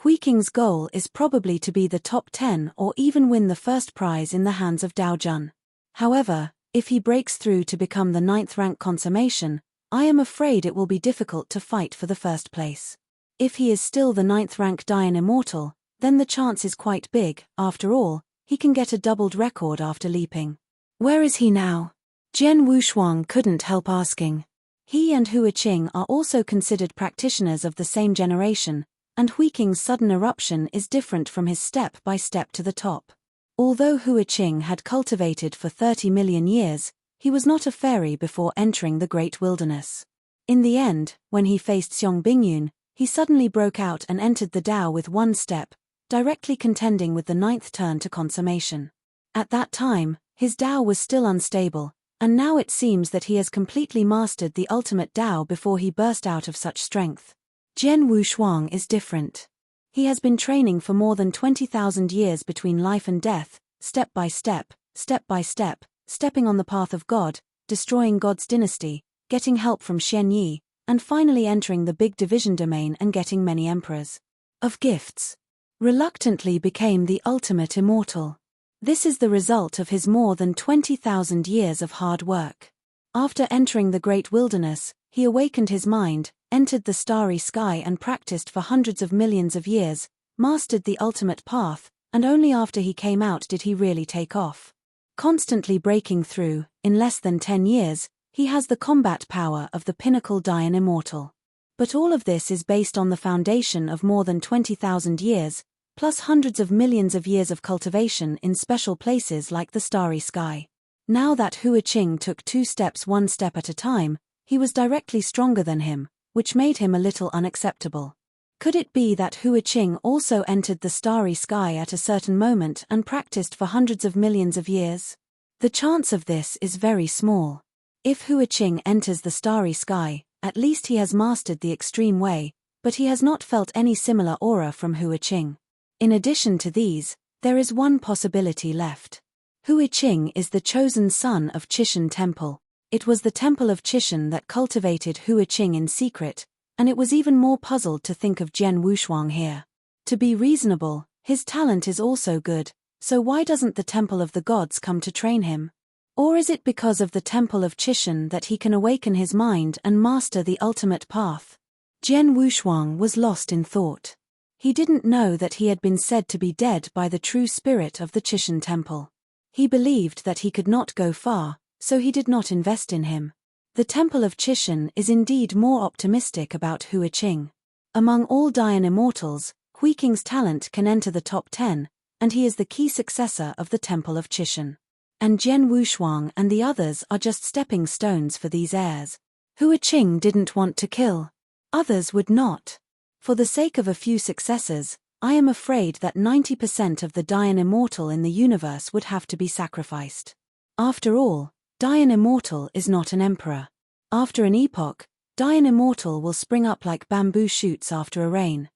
Huiqing's goal is probably to be the top 10 or even win the first prize in the hands of Daojun. However, if he breaks through to become the 9th rank consummation, I am afraid it will be difficult to fight for the first place. If he is still the 9th rank Dayan Immortal, then the chance is quite big. After all, he can get a doubled record after leaping. Where is he now? Jian Wushuang couldn't help asking. He and Huiqing are also considered practitioners of the same generation, and Huiqing's sudden eruption is different from his step by step to the top. Although Huiqing had cultivated for 30 million years, he was not a fairy before entering the Great Wilderness. In the end, when he faced Xiong Bingyun, he suddenly broke out and entered the Dao with 1 step, directly contending with the 9th turn to consummation. At that time, his Dao was still unstable, and now it seems that he has completely mastered the ultimate Dao before he burst out of such strength. Jian Wushuang is different. He has been training for more than 20,000 years between life and death, step by step, stepping on the path of God, destroying God's dynasty, getting help from Xian Yi, and finally entering the big division domain and getting many emperors of gifts. Reluctantly became the ultimate immortal. This is the result of his more than 20,000 years of hard work. After entering the Great Wilderness, he awakened his mind, entered the starry sky and practiced for hundreds of millions of years, mastered the ultimate path, and only after he came out did he really take off. Constantly breaking through, in less than 10 years, he has the combat power of the pinnacle Dayan Immortal. But all of this is based on the foundation of more than 20,000 years, plus hundreds of millions of years of cultivation in special places like the starry sky. Now that Huiqing took 2 steps 1 step at a time, he was directly stronger than him, which made him a little unacceptable. Could it be that Huiqing also entered the starry sky at a certain moment and practiced for hundreds of millions of years? The chance of this is very small. If Huiqing enters the starry sky, at least he has mastered the extreme way, but he has not felt any similar aura from Huiqing. In addition to these, there is one possibility left. Huiqing is the chosen son of Chishan Temple. It was the Temple of Chishan that cultivated Huiqing in secret, and it was even more puzzled to think of Jian Wushuang here. To be reasonable, his talent is also good, so why doesn't the Temple of the Gods come to train him? Or is it because of the Temple of Chishan that he can awaken his mind and master the ultimate path? Jian Wushuang was lost in thought. He didn't know that he had been said to be dead by the true spirit of the Chishan Temple. He believed that he could not go far, so he did not invest in him. The Temple of Chishan is indeed more optimistic about Huiqing. Among all Dayan immortals, Huiqing's talent can enter the top 10, and he is the key successor of the Temple of Chishan. And Jian Wushuang and the others are just stepping stones for these heirs. Huiqing didn't want to kill. Others would not. For the sake of a few successors, I am afraid that 90% of the Dayan immortal in the universe would have to be sacrificed. After all, Dayan immortal is not an emperor. After an epoch, Dayan immortal will spring up like bamboo shoots after a rain.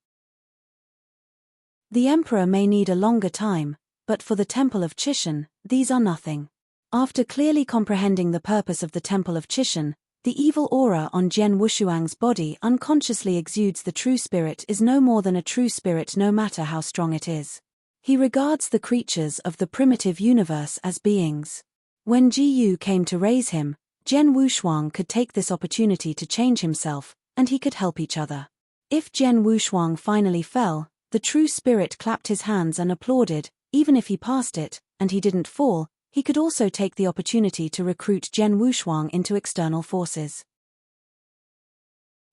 The emperor may need a longer time, but for the Temple of Chishan, these are nothing. After clearly comprehending the purpose of the Temple of Chishan, the evil aura on Jian Wushuang's body unconsciously exudes the true spirit is no more than a true spirit no matter how strong it is. He regards the creatures of the primitive universe as beings. When Ji Yu came to raise him, Jian Wushuang could take this opportunity to change himself, and he could help each other. If Jian Wushuang finally fell, the true spirit clapped his hands and applauded. Even if he passed it, and he didn't fall, he could also take the opportunity to recruit Jian Wushuang into external forces.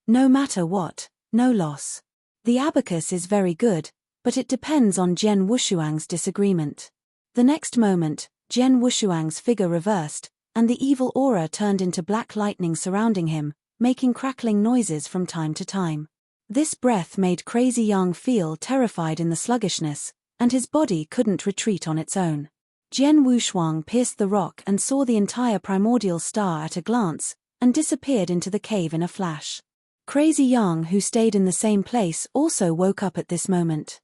No matter what, no loss. The abacus is very good, but it depends on Jian Wushuang's disagreement. The next moment, Jian Wushuang's figure reversed, and the evil aura turned into black lightning surrounding him, making crackling noises from time to time. This breath made Crazy Yang feel terrified in the sluggishness, and his body couldn't retreat on its own. Jian Wushuang pierced the rock and saw the entire primordial star at a glance, and disappeared into the cave in a flash. Crazy Yang, who stayed in the same place, also woke up at this moment.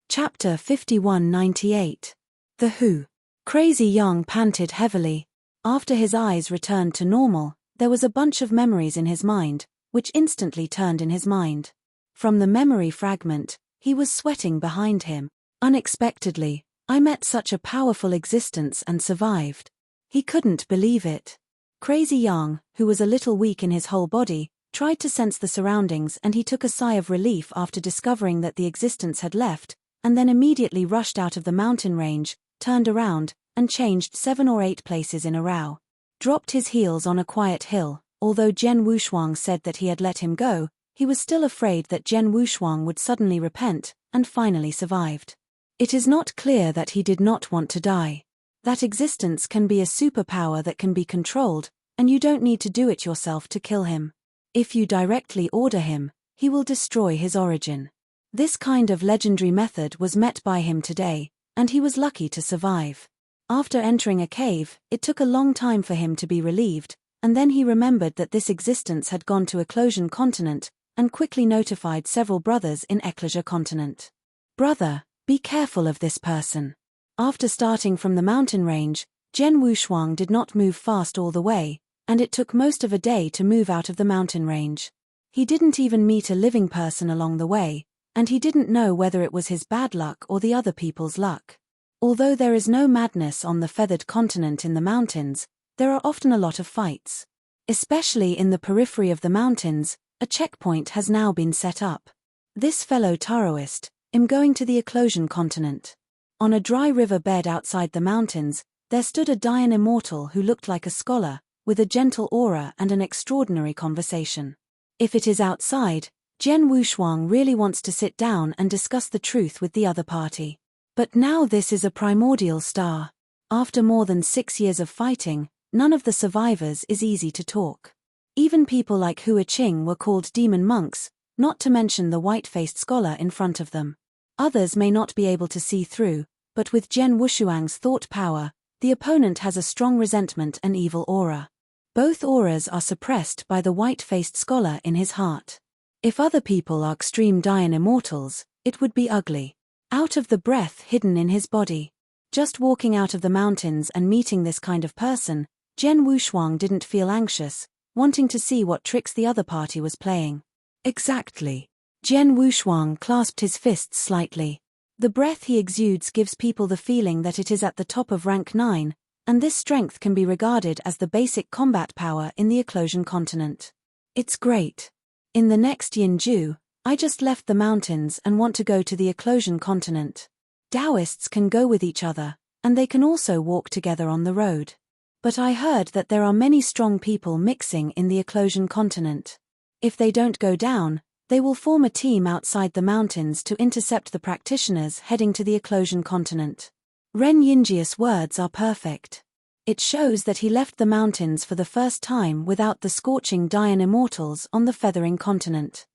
Chapter 5198. The Who. Crazy Yang panted heavily. After his eyes returned to normal, there was a bunch of memories in his mind, which instantly turned in his mind. From the memory fragment, he was sweating behind him. Unexpectedly, I met such a powerful existence and survived. He couldn't believe it. Crazy Yang, who was a little weak in his whole body, tried to sense the surroundings, and he took a sigh of relief after discovering that the existence had left, and then immediately rushed out of the mountain range, turned around, and changed 7 or 8 places in a row. Dropped his heels on a quiet hill. Although Jian Wushuang said that he had let him go, he was still afraid that Jian Wushuang would suddenly repent, and finally survived. It is not clear that he did not want to die. That existence can be a superpower that can be controlled, and you don't need to do it yourself to kill him. If you directly order him, he will destroy his origin. This kind of legendary method was met by him today, and he was lucky to survive. After entering a cave, it took a long time for him to be relieved, and then he remembered that this existence had gone to Eclosion Continent, and quickly notified several brothers in Eclosia Continent. Brother, be careful of this person. After starting from the mountain range, Jian Wushuang did not move fast all the way, and it took most of a day to move out of the mountain range. He didn't even meet a living person along the way, and he didn't know whether it was his bad luck or the other people's luck. Although there is no madness on the feathered continent in the mountains, there are often a lot of fights. Especially in the periphery of the mountains, a checkpoint has now been set up. This fellow Taoist, am going to the Eclosion Continent. On a dry river bed outside the mountains, there stood a Dayan immortal who looked like a scholar, with a gentle aura and an extraordinary conversation. If it is outside, Jian Wushuang really wants to sit down and discuss the truth with the other party. But now this is a primordial star. After more than 6 years of fighting, none of the survivors is easy to talk. Even people like Huiqing were called demon monks, not to mention the white-faced scholar in front of them. Others may not be able to see through, but with Jian Wushuang's thought power, the opponent has a strong resentment and evil aura. Both auras are suppressed by the white-faced scholar in his heart. If other people are extreme Dayan immortals, it would be ugly. Out of the breath hidden in his body. Just walking out of the mountains and meeting this kind of person, Jian Wushuang didn't feel anxious, wanting to see what tricks the other party was playing. Exactly. Jian Wushuang clasped his fists slightly. The breath he exudes gives people the feeling that it is at the top of rank 9, and this strength can be regarded as the basic combat power in the Eclosion continent. It's great. In the next Yinju, I just left the mountains and want to go to the Eclosion continent. Taoists can go with each other, and they can also walk together on the road. But I heard that there are many strong people mixing in the Eclosion continent. If they don't go down, they will form a team outside the mountains to intercept the practitioners heading to the Eclosion continent. Ren Yinji's words are perfect. It shows that he left the mountains for the first time without the scorching Dayan immortals on the Feathering continent.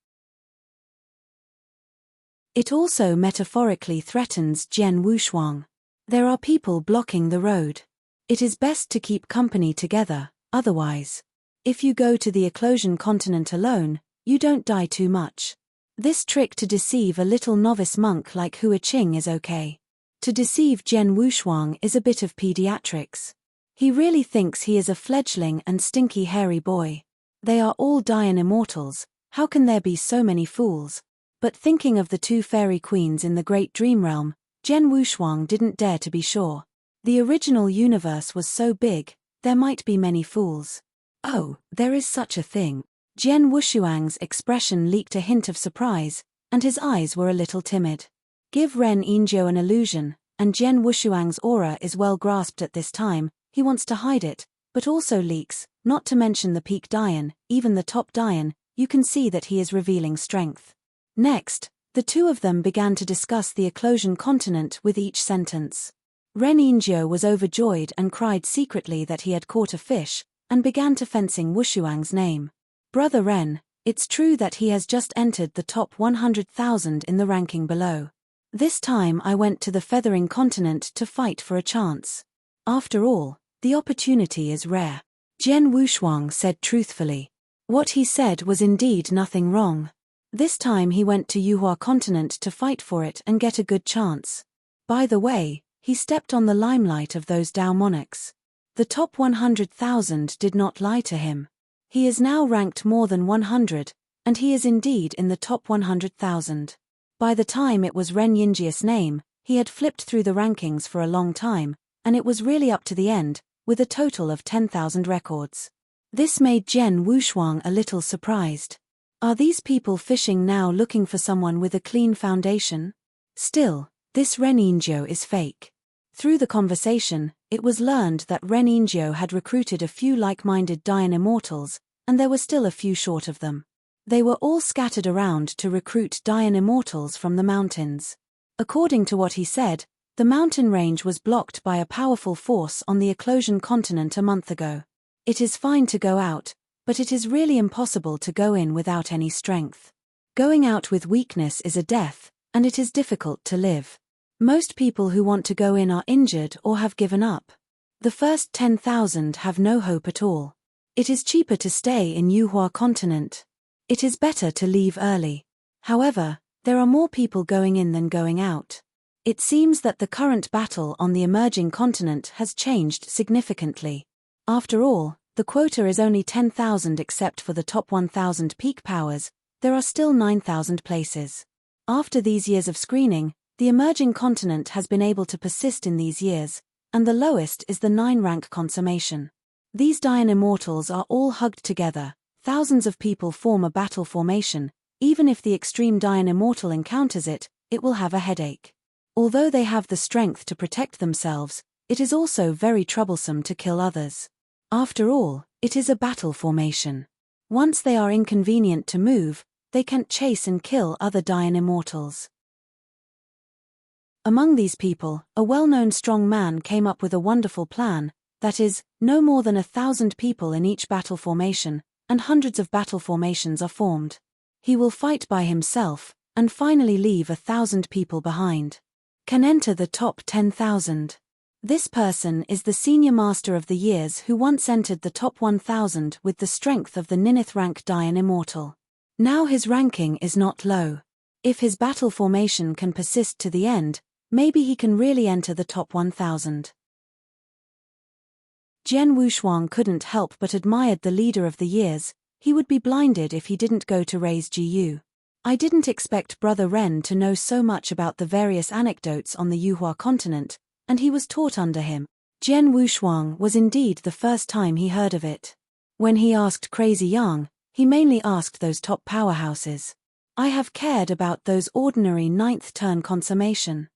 It also metaphorically threatens Jian Wushuang. There are people blocking the road. It is best to keep company together, otherwise. If you go to the Eclosion continent alone, you don't die too much. This trick to deceive a little novice monk like Hua Qing is okay. To deceive Jian Wushuang is a bit of pediatrics. He really thinks he is a fledgling and stinky hairy boy. They are all Dayan immortals, how can there be so many fools? But thinking of the two fairy queens in the Great Dream Realm, Jian Wushuang didn't dare to be sure. The original universe was so big, there might be many fools. Oh, there is such a thing. Jian Wushuang's expression leaked a hint of surprise, and his eyes were a little timid. Give Ren Yinjiu an illusion, and Jian Wushuang's aura is well grasped at this time. He wants to hide it, but also leaks, not to mention the peak Dayan, even the top Dayan. You can see that he is revealing strength. Next, the two of them began to discuss the Eclosion continent with each sentence. Ren Yinjiu was overjoyed and cried secretly that he had caught a fish, and began to fencing Wushuang's name. Brother Ren, it's true that he has just entered the top 100,000 in the ranking below. This time I went to the Feathering continent to fight for a chance. After all, the opportunity is rare. Jian Wushuang said truthfully. What he said was indeed nothing wrong. This time he went to Yuhua continent to fight for it and get a good chance. By the way, he stepped on the limelight of those Dao monarchs. The top 100,000 did not lie to him. He is now ranked more than 100, and he is indeed in the top 100,000. By the time it was Ren Yinji's name, he had flipped through the rankings for a long time, and it was really up to the end, with a total of 10,000 records. This made Jian Wushuang a little surprised. Are these people fishing now looking for someone with a clean foundation? Still, this Ren Yinjiu is fake. Through the conversation, it was learned that Ren Yinjiu had recruited a few like-minded Dayan immortals, and there were still a few short of them. They were all scattered around to recruit Dayan immortals from the mountains. According to what he said, the mountain range was blocked by a powerful force on the Eclosion continent a month ago. It is fine to go out, but it is really impossible to go in without any strength. Going out with weakness is a death, and it is difficult to live. Most people who want to go in are injured or have given up. The first 10,000 have no hope at all. It is cheaper to stay in Yuhua continent. It is better to leave early. However, there are more people going in than going out. It seems that the current battle on the emerging continent has changed significantly. After all, the quota is only 10,000 except for the top 1,000 peak powers, there are still 9,000 places. After these years of screening, the emerging continent has been able to persist in these years, and the lowest is the 9-rank consummation. These Dayan immortals are all hugged together, thousands of people form a battle formation, even if the extreme Dayan immortal encounters it, it will have a headache. Although they have the strength to protect themselves, it is also very troublesome to kill others. After all, it is a battle formation. Once they are inconvenient to move, they can't chase and kill other Dayan immortals. Among these people, a well-known strong man came up with a wonderful plan, that is, no more than 1,000 people in each battle formation, and hundreds of battle formations are formed. He will fight by himself, and finally leave 1,000 people behind. Can enter the top 10,000. This person is the senior master of the years who once entered the top 1,000 with the strength of the ninth rank Dayan immortal. Now his ranking is not low. If his battle formation can persist to the end, maybe he can really enter the top 1000. Jian Wushuang couldn't help but admired the leader of the years. He would be blinded if he didn't go to raise Jiyu. I didn't expect Brother Ren to know so much about the various anecdotes on the Yuhua continent, and he was taught under him. Jian Wushuang was indeed the first time he heard of it. When he asked Crazy Yang, he mainly asked those top powerhouses. I have cared about those ordinary ninth turn consummation.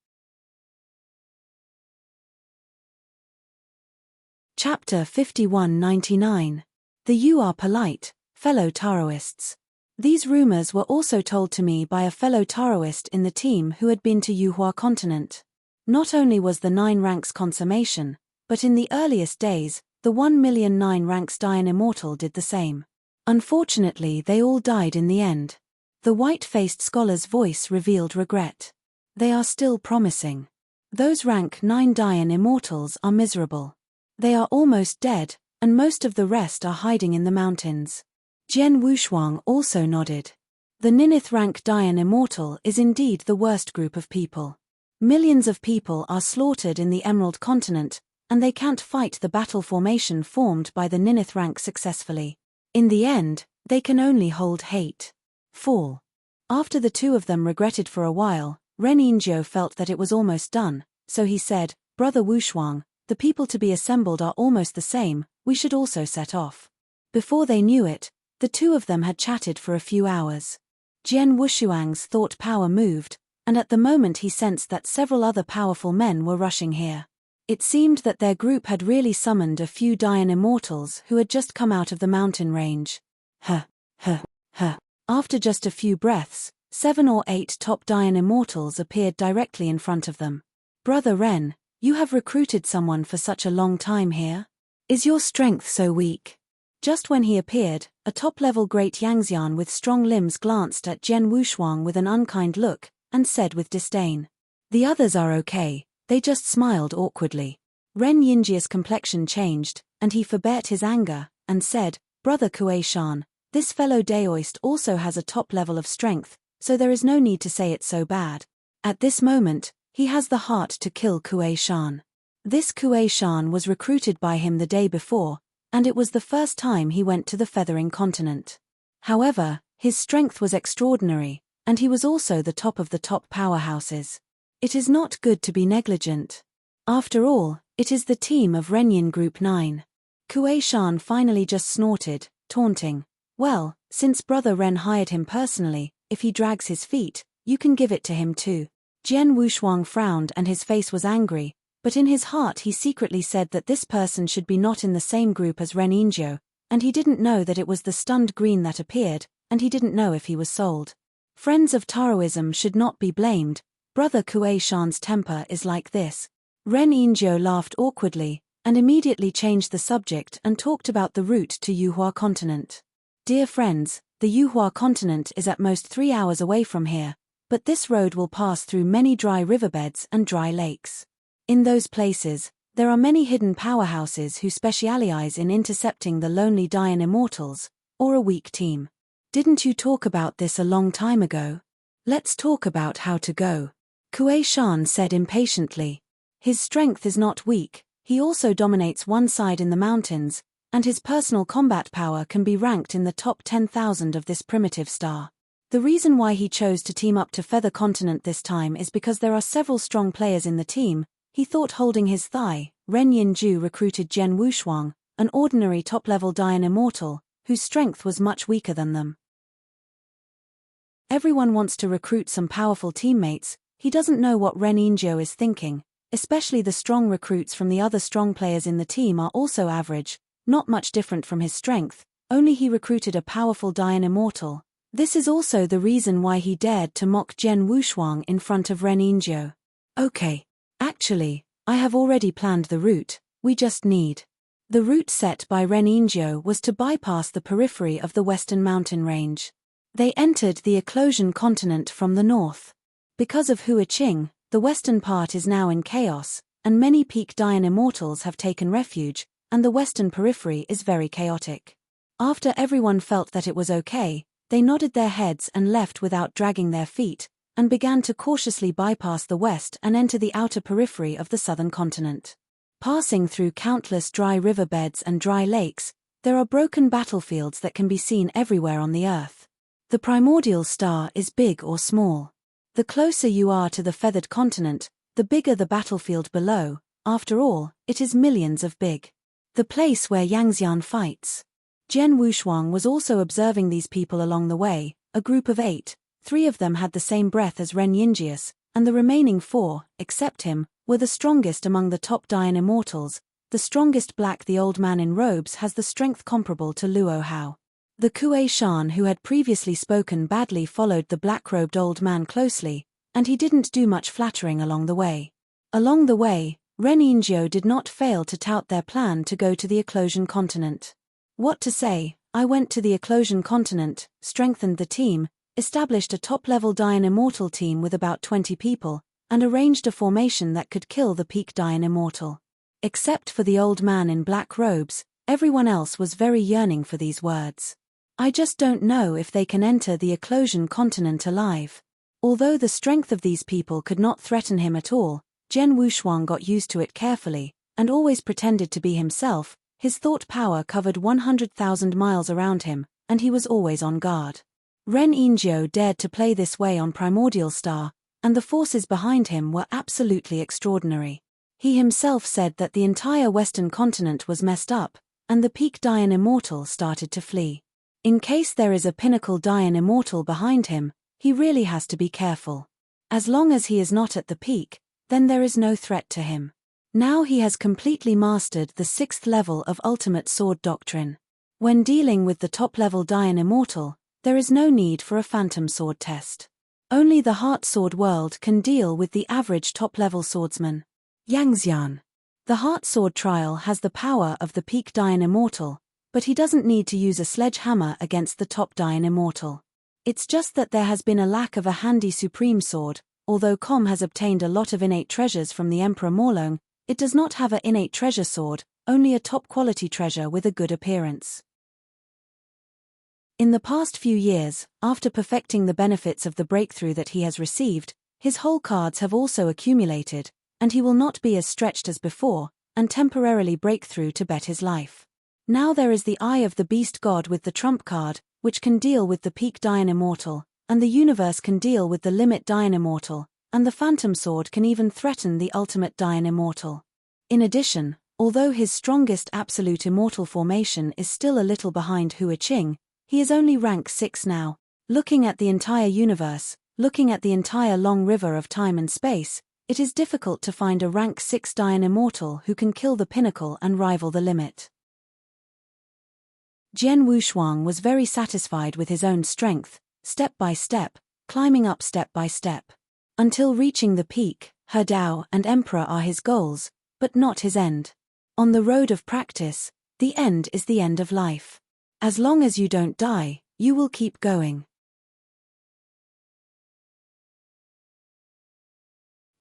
Chapter 5199. The You Are Polite, Fellow Taoists. These rumors were also told to me by a fellow Taoist in the team who had been to Yuhua continent. Not only was the 9 ranks consummation, but in the earliest days, the 1,000,009 ranks Dian Immortal did the same. Unfortunately, they all died in the end. The white-faced scholar's voice revealed regret. They are still promising. Those rank 9 Dian Immortals are miserable. They are almost dead, and most of the rest are hiding in the mountains. Jian Wushuang also nodded. The Ninth rank Dian Immortal is indeed the worst group of people. Millions of people are slaughtered in the Emerald Continent, and they can't fight the battle formation formed by the Ninth rank successfully. In the end, they can only hold hate. Fall. After the two of them regretted for a while, Ren Yinjiu felt that it was almost done, so he said, Brother Wushuang, the people to be assembled are almost the same, we should also set off. Before they knew it, the two of them had chatted for a few hours. Jian Wushuang's thought power moved, and at the moment he sensed that several other powerful men were rushing here. It seemed that their group had really summoned a few Dian Immortals who had just come out of the mountain range. After just a few breaths, 7 or 8 top Dian Immortals appeared directly in front of them. Brother Ren, you have recruited someone for such a long time here? Is your strength so weak? Just when he appeared, a top-level Great Yangxian with strong limbs glanced at Jian Wushuang with an unkind look, and said with disdain. The others are okay, they just smiled awkwardly. Ren Yinjia's complexion changed, and he forbear his anger, and said, Brother Kuei Shan, this fellow Daoist also has a top level of strength, so there is no need to say it's so bad. At this moment, he has the heart to kill Kuei Shan. This Kuei Shan was recruited by him the day before, and it was the first time he went to the Feathering Continent. However, his strength was extraordinary, and he was also the top of the top powerhouses. It is not good to be negligent. After all, it is the team of Renyin Group 9. Kuei Shan finally just snorted, taunting. Well, since Brother Ren hired him personally, if he drags his feet, you can give it to him too. Jian Wushuang frowned and his face was angry, but in his heart he secretly said that this person should be not in the same group as Ren Yinjiu, and he didn't know that it was the stunned green that appeared, and he didn't know if he was sold. Friends of Taoism should not be blamed. Brother Kuei Shan's temper is like this. Ren Yinjiu laughed awkwardly, and immediately changed the subject and talked about the route to Yuhua continent. Dear friends, the Yuhua continent is at most 3 hours away from here, but this road will pass through many dry riverbeds and dry lakes. In those places, there are many hidden powerhouses who specialize in intercepting the lonely Dian Immortals, or a weak team. Didn't you talk about this a long time ago? Let's talk about how to go. Kuei Shan said impatiently. His strength is not weak, he also dominates one side in the mountains, and his personal combat power can be ranked in the top 10,000 of this primitive star. The reason why he chose to team up to Feather Continent this time is because there are several strong players in the team. He thought holding his thigh, Ren Yinjiu recruited Jian Wushuang, an ordinary top-level Dian Immortal, whose strength was much weaker than them. Everyone wants to recruit some powerful teammates. He doesn't know what Ren Yinjiu is thinking, especially the strong recruits from the other strong players in the team are also average, not much different from his strength, only he recruited a powerful Dian Immortal. This is also the reason why he dared to mock Jian Wushuang in front of Ren Yinjiu. Okay. Actually, I have already planned the route, we just need. The route set by Ren Yinjiu was to bypass the periphery of the western mountain range. They entered the Eclosion continent from the north. Because of Hua Qing, the western part is now in chaos, and many peak Dian Immortals have taken refuge, and the western periphery is very chaotic. After everyone felt that it was okay, They nodded their heads and left without dragging their feet, and began to cautiously bypass the west and enter the outer periphery of the southern continent. Passing through countless dry riverbeds and dry lakes, there are broken battlefields that can be seen everywhere on the Earth. The primordial star is big or small. The closer you are to the feathered continent, the bigger the battlefield below. After all, it is millions of big. The place where Yangxian fights. Jian Wushuang was also observing these people along the way, a group of 8. 3 of them had the same breath as Ren Yinjius, and the remaining 4, except him, were the strongest among the top Dian immortals. The strongest Black, the old man in robes, has the strength comparable to Luo Hao. The Kuei Shan, who had previously spoken badly, followed the black-robed old man closely, and he didn't do much flattering along the way. Along the way, Ren Yinjiu did not fail to tout their plan to go to the Eclosion continent. What to say, I went to the Eclosion continent, strengthened the team, established a top-level Dian Immortal team with about 20 people, and arranged a formation that could kill the peak Dian Immortal. Except for the old man in black robes, everyone else was very yearning for these words. I just don't know if they can enter the Eclosion continent alive. Although the strength of these people could not threaten him at all, Jian Wushuang got used to it carefully, and always pretended to be himself. His thought power covered 100,000 miles around him, and he was always on guard. Ren Yinjiu dared to play this way on Primordial Star, and the forces behind him were absolutely extraordinary. He himself said that the entire western continent was messed up, and the peak Dian Immortal started to flee. In case there is a pinnacle Dian Immortal behind him, he really has to be careful. As long as he is not at the peak, then there is no threat to him. Now he has completely mastered the 6th level of Ultimate Sword Doctrine. When dealing with the top-level Dian Immortal, there is no need for a Phantom Sword test. Only the Heart Sword world can deal with the average top-level swordsman. Yangxian. The Heart Sword trial has the power of the peak Dian Immortal, but he doesn't need to use a sledgehammer against the top Dian Immortal. It's just that there has been a lack of a handy Supreme Sword. Although Com has obtained a lot of innate treasures from the Emperor Morlong, it does not have an innate treasure sword, only a top-quality treasure with a good appearance. In the past few years, after perfecting the benefits of the breakthrough that he has received, his whole cards have also accumulated, and he will not be as stretched as before, and temporarily break through to bet his life. Now there is the Eye of the Beast God with the Trump card, which can deal with the peak Dian Immortal, and the universe can deal with the limit Dian Immortal, and the Phantom Sword can even threaten the ultimate Dian Immortal. In addition, although his strongest absolute immortal formation is still a little behind Hua Qing, he is only rank 6 now. Looking at the entire universe, looking at the entire long river of time and space, it is difficult to find a rank 6 Dian Immortal who can kill the pinnacle and rival the limit. Jian Wushuang was very satisfied with his own strength, step by step, climbing up step by step. Until reaching the peak, He Dao and Emperor are his goals, but not his end. On the road of practice, the end is the end of life. As long as you don't die, you will keep going.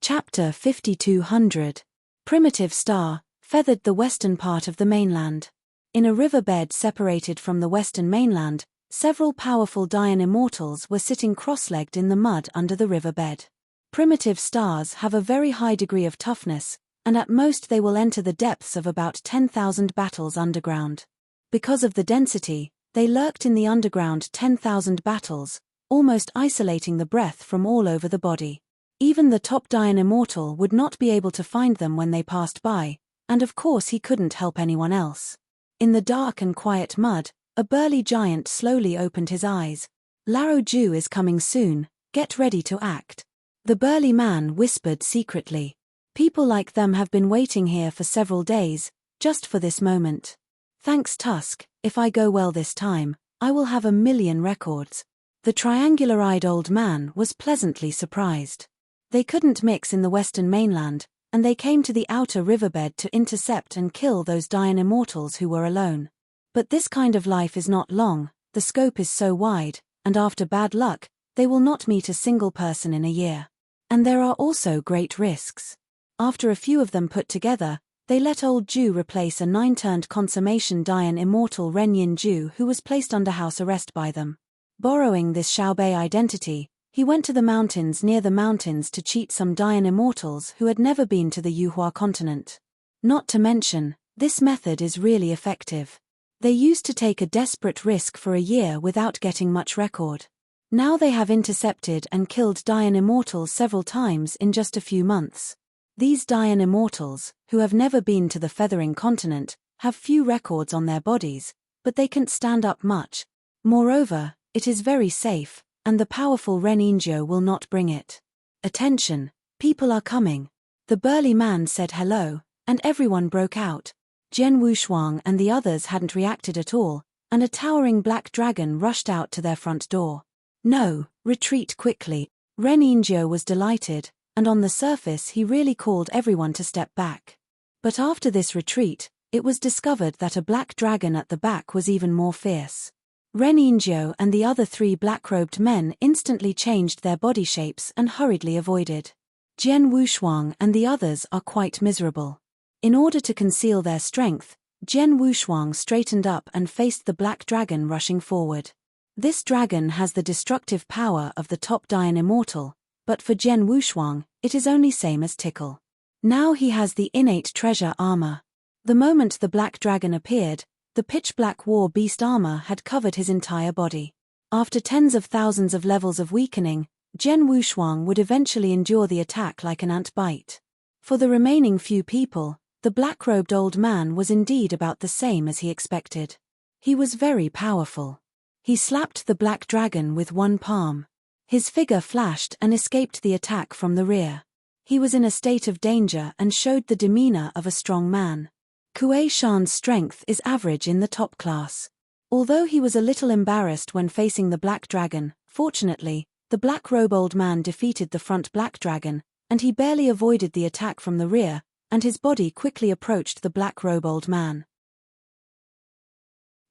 Chapter 5200. Primitive Star, feathered the western part of the mainland. In a riverbed separated from the western mainland, several powerful Dian Immortals were sitting cross-legged in the mud under the riverbed. Primitive stars have a very high degree of toughness, and at most they will enter the depths of about 10,000 battles underground. Because of the density, they lurked in the underground 10,000 battles, almost isolating the breath from all over the body. Even the top Dian Immortal would not be able to find them when they passed by, and of course he couldn't help anyone else. In the dark and quiet mud, a burly giant slowly opened his eyes. Lao Ju is coming soon, get ready to act. The burly man whispered secretly. People like them have been waiting here for several days, just for this moment. Thanks Tusk, if I go well this time, I will have 1,000,000 records. The triangular-eyed old man was pleasantly surprised. They couldn't mix in the western mainland, and they came to the outer riverbed to intercept and kill those Dian Immortals who were alone. But this kind of life is not long, the scope is so wide, and after bad luck, they will not meet a single person in a year. And there are also great risks. After a few of them put together, they let old Ju replace a 9-turned consummation Dian Immortal Ren Yin Ju who was placed under house arrest by them. Borrowing this Xiaobei identity, he went to the mountains near the mountains to cheat some Dayan immortals who had never been to the Yuhua continent. Not to mention, this method is really effective. They used to take a desperate risk for a year without getting much record. Now they have intercepted and killed Dayan immortals several times in just a few months. These Dayan immortals, who have never been to the Feathering continent, have few records on their bodies, but they can't stand up much. Moreover, it is very safe, and the powerful Ren'injiu will not bring it. Attention, people are coming. The burly man said hello, and everyone broke out. Jian Wushuang and the others hadn't reacted at all, and a towering black dragon rushed out to their front door. No, retreat quickly. Ren'injiu was delighted, and on the surface he really called everyone to step back. But after this retreat, it was discovered that a black dragon at the back was even more fierce. Ren'injiu and the other 3 black-robed men instantly changed their body shapes and hurriedly avoided. Jian Wushuang and the others are quite miserable. In order to conceal their strength, Jian Wushuang straightened up and faced the black dragon rushing forward. This dragon has the destructive power of the top Dayan immortal, but for Jian Wushuang, it is only same as tickle. Now he has the innate treasure armor. The moment the black dragon appeared, the pitch-black war beast armor had covered his entire body. After tens of thousands of levels of weakening, Jian Wushuang would eventually endure the attack like an ant bite. For the remaining few people, the black-robed old man was indeed about the same as he expected. He was very powerful. He slapped the black dragon with one palm. His figure flashed and escaped the attack from the rear. He was in a state of danger and showed the demeanor of a strong man. Kuei Shan's strength is average in the top class. Although he was a little embarrassed when facing the black dragon, fortunately, the black-robe old man defeated the front black dragon, and he barely avoided the attack from the rear, and his body quickly approached the black-robe old man.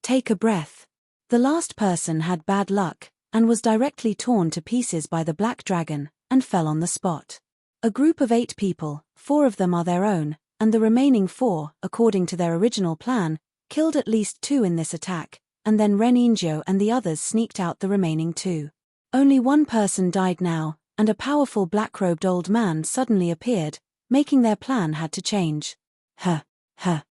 Take a breath. The last person had bad luck, and was directly torn to pieces by the black dragon, and fell on the spot. A group of 8 people, 4 of them are their own, and the remaining 4, according to their original plan, killed at least 2 in this attack, and then Ren'injiu and the others sneaked out the remaining 2. Only 1 person died now, and a powerful black-robed old man suddenly appeared, making their plan had to change. The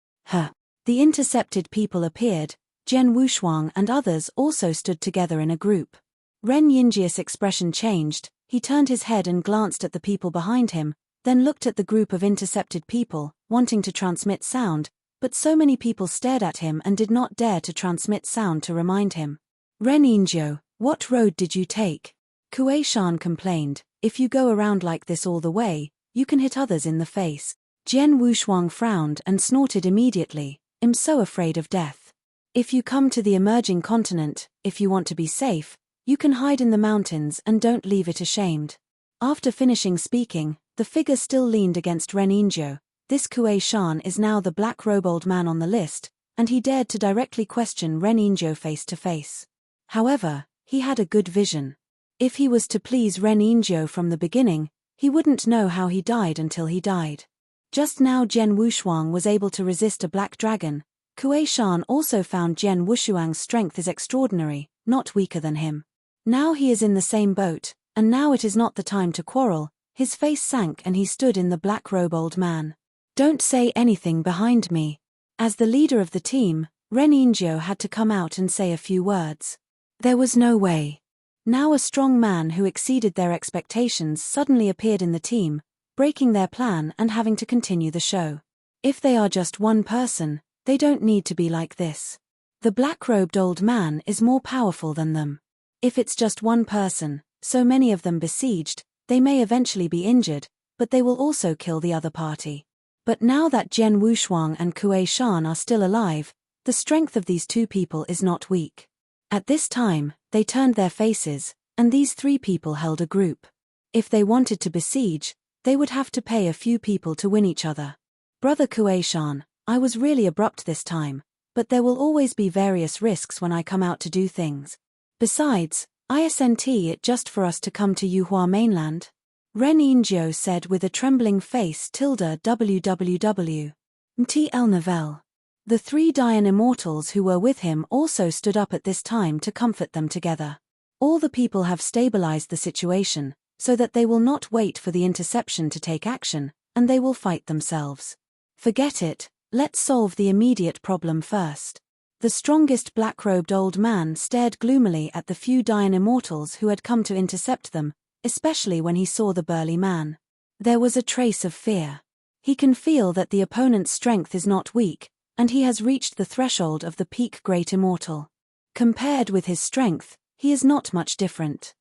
intercepted people appeared. Jian Wushuang and others also stood together in a group. Ren'injiu's expression changed, he turned his head and glanced at the people behind him, then looked at the group of intercepted people, wanting to transmit sound, but so many people stared at him and did not dare to transmit sound to remind him. Ren'injiu, what road did you take? Kuei Shan complained, if you go around like this all the way, you can hit others in the face. Jian Wushuang frowned and snorted immediately, I'm so afraid of death. If you come to the emerging continent, if you want to be safe, you can hide in the mountains and don't leave it ashamed. After finishing speaking, the figure still leaned against Ren'injiu. This Kuei Shan is now the black-robe old man on the list, and he dared to directly question Ren'injiu face to face. However, he had a good vision. If he was to please Ren'injiu from the beginning, he wouldn't know how he died until he died. Just now Jian Wushuang was able to resist a black dragon. Kuei Shan also found Jian Wushuang's strength is extraordinary, not weaker than him. Now he is in the same boat, and now it is not the time to quarrel. His face sank and he stood in the black-robe old man. Don't say anything behind me. As the leader of the team, Ren'injiu had to come out and say a few words. There was no way. Now a strong man who exceeded their expectations suddenly appeared in the team, breaking their plan and having to continue the show. If they are just one person, they don't need to be like this. The black-robed old man is more powerful than them. If it's just one person, so many of them besieged, they may eventually be injured, but they will also kill the other party. But now that Jian Wushuang and Kuei Shan are still alive, the strength of these 2 people is not weak. At this time, they turned their faces, and these 3 people held a group. If they wanted to besiege, they would have to pay a few people to win each other. Brother Kuei Shan, I was really abrupt this time, but there will always be various risks when I come out to do things. Besides, isn't it just for us to come to Yuhua mainland? Ren'injiu said with a trembling face www. Mtl Novelle. The 3 Dayan immortals who were with him also stood up at this time to comfort them together. All the people have stabilized the situation, so that they will not wait for the interception to take action, and they will fight themselves. Forget it, let's solve the immediate problem first. The strongest black-robed old man stared gloomily at the few dying immortals who had come to intercept them, especially when he saw the burly man. There was a trace of fear. He can feel that the opponent's strength is not weak, and he has reached the threshold of the peak great immortal. Compared with his strength, he is not much different.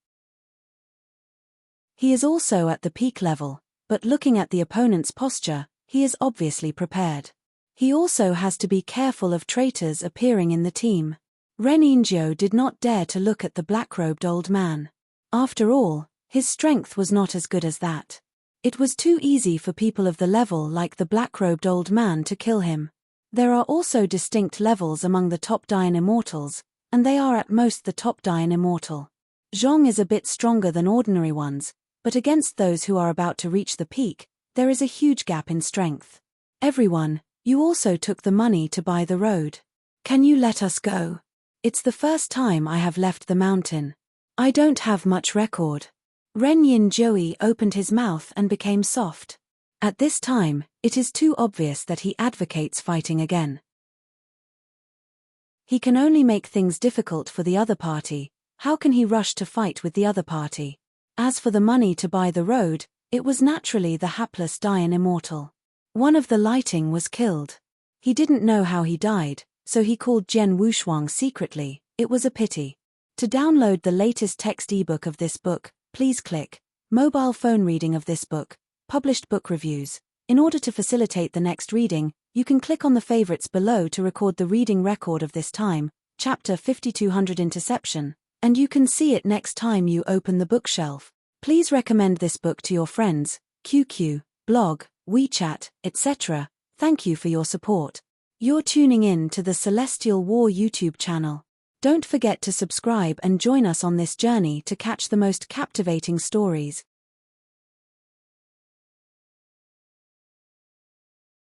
He is also at the peak level, but looking at the opponent's posture, he is obviously prepared. He also has to be careful of traitors appearing in the team. Reningio did not dare to look at the black-robed old man. After all, his strength was not as good as that. It was too easy for people of the level like the black-robed old man to kill him. There are also distinct levels among the top dying immortals, and they are at most the top dying immortal. Zhong is a bit stronger than ordinary ones, but against those who are about to reach the peak, there is a huge gap in strength. Everyone, you also took the money to buy the road. Can you let us go? It's the first time I have left the mountain. I don't have much record. Renyin Joey opened his mouth and became soft. At this time, it is too obvious that he advocates fighting again. He can only make things difficult for the other party. How can he rush to fight with the other party? As for the money to buy the road, it was naturally the hapless dying immortal. One of the lighting was killed. He didn't know how he died, so he called Jian Wushuang secretly. It was a pity. To download the latest text ebook of this book, please click mobile phone reading of this book, published book reviews. In order to facilitate the next reading, you can click on the favorites below to record the reading record of this time, chapter 5200 Interception, and you can see it next time you open the bookshelf. Please recommend this book to your friends, QQ, blog, WeChat, etc. Thank you for your support. You're tuning in to the Celestial War YouTube channel. Don't forget to subscribe and join us on this journey to catch the most captivating stories.